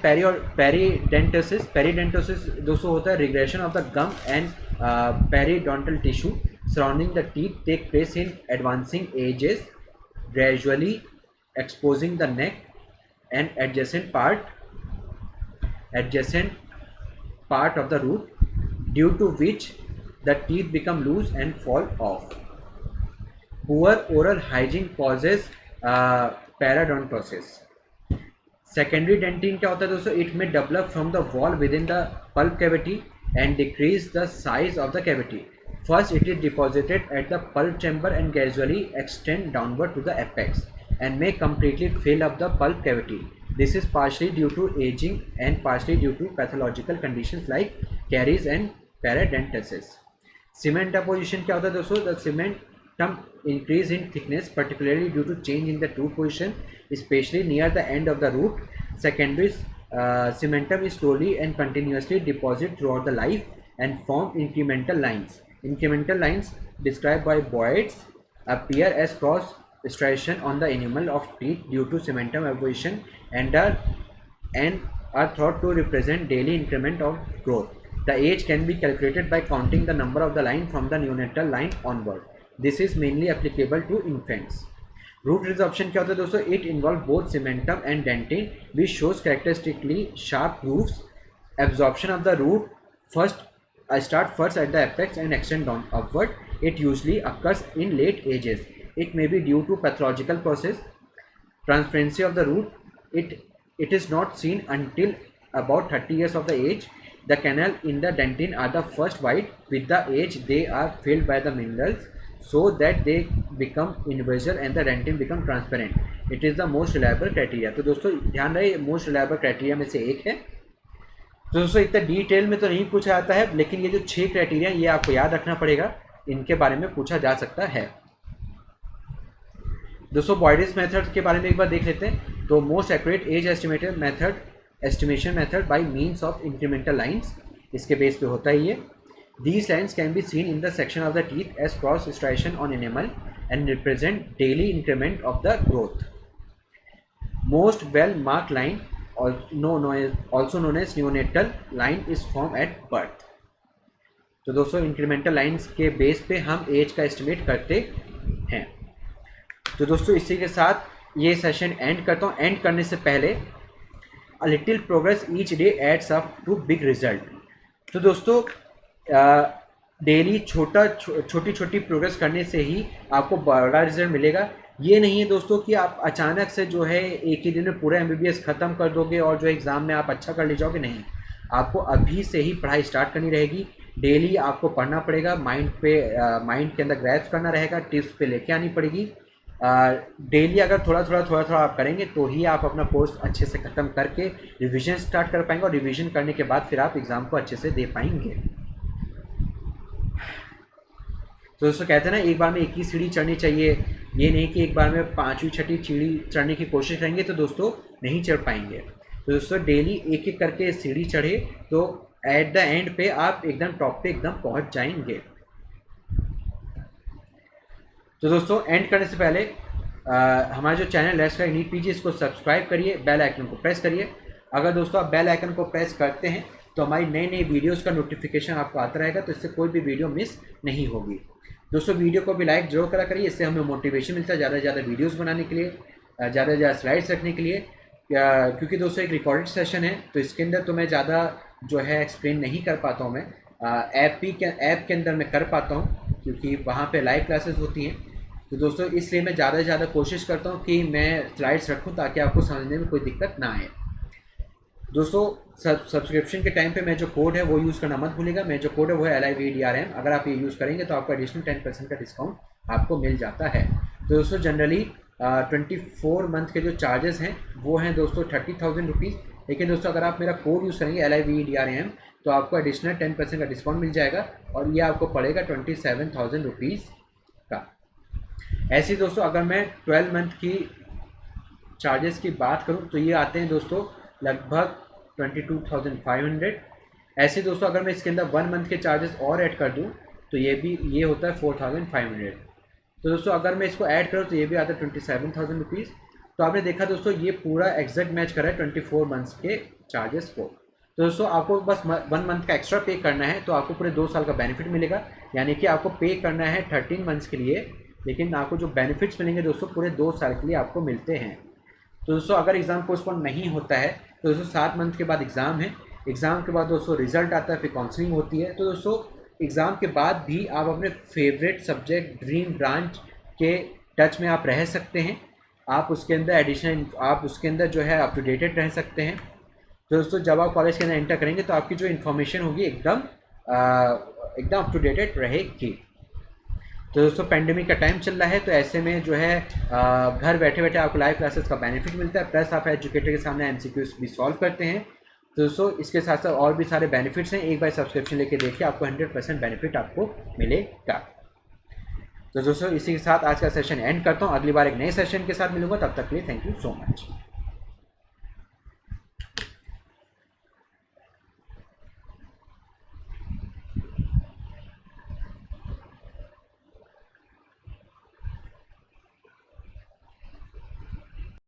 periodontosis. Periodontosis दोस्तों होता है regression of the gum and periodontal tissue surrounding the teeth take place in advancing ages, gradually exposing the neck and adjacent part of the root, due to which the teeth become loose and fall off. Poor oral hygiene causes periodontosis. Secondary dentin क्या होता है दोस्तों? It may develop from the wall within the pulp cavity and decrease the size of the cavity. First, it is deposited at the pulp chamber and gradually extend downward to the apex and may completely fill up the pulp cavity. This is partially due to aging and partially due to pathological conditions like caries and periodontitis. Cement position क्या होता है दोस्तों? The cementum increase in thickness particularly due to change in the tooth position, especially near the end of the root. Secondary cementum is slowly and continuously deposited throughout the life and form incremental lines. Incremental lines described by Boyds appear as cross striation on the enamel of teeth due to cementum evolution and are thought to represent daily increment of growth. The age can be calculated by counting the number of the line from the neonatal line onward. This is mainly applicable to infants. Root resorption क्या होता है दोस्तों? It involves both cementum and dentin, which shows characteristically sharp grooves. Absorption of the root start first at the apex and extend down upward. It usually occurs in late ages. It may be due to pathological process. Transparency of the root, it is not seen until about 30 years of the age. The canal in the dentin are the first white. With the age they are filled by the minerals so that they become invisible and the dentin become transparent. It is the most reliable criteria. तो दोस्तों ध्यान रहे most reliable criteria में से एक है। तो दोस्तों इतना डिटेल में तो नहीं पूछा जाता है, लेकिन ये जो 6 क्राइटेरिया ये आपको याद रखना पड़ेगा, इनके बारे में पूछा जा सकता है। दोस्तों बॉयडिस मेथड के बारे में एक बार देख लेते हैं। तो most accurate age estimation method by means of incremental lines, इसके बेस पे होता है ये। These lines can be seen in the section of the teeth as cross striation on enamel and represent daily increment of the growth. Most well mark line also known as neonatal line is formed at birth. तो दोस्तों incremental lines के base पे हम as का estimate करते हैं। तो दोस्तों इसी के साथ ये सेशन एंड करता हूँ। एंड करने से पहले a little progress each day adds up to big result. तो दोस्तों डेली छोटी छोटी प्रोग्रेस करने से ही आपको बड़ा रिजल्ट मिलेगा। ये नहीं है दोस्तों कि आप अचानक से जो है एक ही दिन में पूरा MBBS ख़त्म कर दोगे और जो एग्ज़ाम में आप अच्छा कर ले जाओगे, नहीं। आपको अभी से ही पढ़ाई स्टार्ट करनी रहेगी। डेली आपको पढ़ना पड़ेगा, माइंड के अंदर ग्रैस्प करना रहेगा, टिप्स पे लेके आनी पड़ेगी। डेली अगर थोड़ा आप करेंगे तो ही आप अपना कोर्स अच्छे से ख़त्म करके रिवीजन स्टार्ट कर पाएंगे और रिवीजन करने के बाद फिर आप एग्ज़ाम को अच्छे से दे पाएंगे। तो दोस्तों कहते हैं ना एक बार में एक ही सीढ़ी चढ़नी चाहिए, ये नहीं कि एक बार में 5वीं 6वीं सीढ़ी चढ़ने की कोशिश करेंगे तो दोस्तों नहीं चढ़ पाएंगे। तो दोस्तों डेली एक एक करके सीढ़ी चढ़े तो एट द एंड पे आप एकदम टॉप पे एकदम पहुंच जाएंगे। तो दोस्तों एंड करने से पहले हमारा जो channel let's crack NEET PG इसको सब्सक्राइब करिए, बेल आइकन को प्रेस करिए। अगर दोस्तों आप बेल आइकन को प्रेस करते हैं तो हमारी नई वीडियोज़ का नोटिफिकेशन आपको आता रहेगा, तो इससे कोई भी वीडियो मिस नहीं होगी। दोस्तों वीडियो को भी लाइक जरूर करा करिए, इससे हमें मोटिवेशन मिलता है ज़्यादा से ज़्यादा वीडियोस बनाने के लिए, ज़्यादा से ज़्यादा स्लाइड्स रखने के लिए। क्योंकि दोस्तों एक रिकॉर्डेड सेशन है तो इसके अंदर तो मैं ज़्यादा जो है एक्सप्लेन नहीं कर पाता हूँ। मैं ऐप के अंदर मैं कर पाता हूँ क्योंकि वहाँ पे लाइव क्लासेस होती हैं। तो दोस्तों इसलिए मैं ज़्यादा से ज़्यादा कोशिश करता हूँ कि मैं स्लाइड्स रखूँ ताकि आपको समझने में कोई दिक्कत ना आए। दोस्तों सब्सक्रिप्शन के टाइम पे मैं जो कोड है वो यूज़ करना मत भूलिएगा। मैं जो कोड है वो है LIVDRM। अगर आप ये यूज़ करेंगे तो आपको एडिशनल 10% का डिस्काउंट आपको मिल जाता है। तो दोस्तों जनरली 24 मंथ के जो चार्जेस हैं वो हैं दोस्तों 30,000 रुपीज़, लेकिन दोस्तों अगर आप मेरा कोड यूज़ करेंगे LIVEDRAM तो आपको एडिशनल 10% का डिस्काउंट मिल जाएगा और ये आपको पड़ेगा 27,000 रुपीज़ का। ऐसे ही दोस्तों अगर मैं 12 मंथ की चार्जेस की बात करूं तो ये आते हैं दोस्तों लगभग 22,500। ऐसे दोस्तों अगर मैं इसके अंदर 1 मंथ के चार्जेस और ऐड कर दूं तो ये होता है 4,500। तो दोस्तों अगर मैं इसको ऐड करूं तो ये भी आता है 27,000 रुपीज़। तो आपने देखा दोस्तों ये पूरा एग्जैक्ट मैच कर रहा है 24 मंथ्स के चार्जेस को। तो दोस्तों आपको बस 1 मंथ का एक्स्ट्रा पे करना है तो आपको पूरे 2 साल का बेनिफिट मिलेगा, यानी कि आपको पे करना है 13 मंथ्स के लिए, लेकिन आपको जो बेनिफिट्स मिलेंगे दोस्तों पूरे 2 साल के लिए आपको मिलते हैं। तो दोस्तों अगर एग्ज़ाम पोस्टपोन नहीं होता है तो दोस्तों 7 मंथ के बाद एग्ज़ाम है, एग्ज़ाम के बाद दोस्तों रिजल्ट आता है, फिर काउंसलिंग होती है। तो दोस्तों एग्ज़ाम के बाद भी आप अपने फेवरेट सब्जेक्ट ड्रीम ब्रांच के टच में आप रह सकते हैं, आप उसके अंदर एडिशनल आप उसके अंदर जो है अप टू डेटेड रह सकते हैं। तो दोस्तों जब आप कॉलेज के अंदर एंटर करेंगे तो आपकी जो इन्फॉर्मेशन होगी एकदम अप टू डेटेड रहेगी। तो दोस्तों पेंडेमिक का टाइम चल रहा है तो ऐसे में जो है घर बैठे बैठे आपको लाइव क्लासेस का बेनिफिट मिलता है, प्लस आप एजुकेटर के सामने MCQs भी सॉल्व करते हैं। तो दोस्तों इसके साथ साथ और भी सारे बेनिफिट्स हैं, एक बार सब्सक्रिप्शन लेके देखिए आपको 100% बेनिफिट आपको मिलेगा। तो दोस्तों इसी के साथ आज का सेशन एंड करता हूँ, अगली बार एक नए सेशन के साथ मिलूंगा, तब तक के लिए थैंक यू सो मच।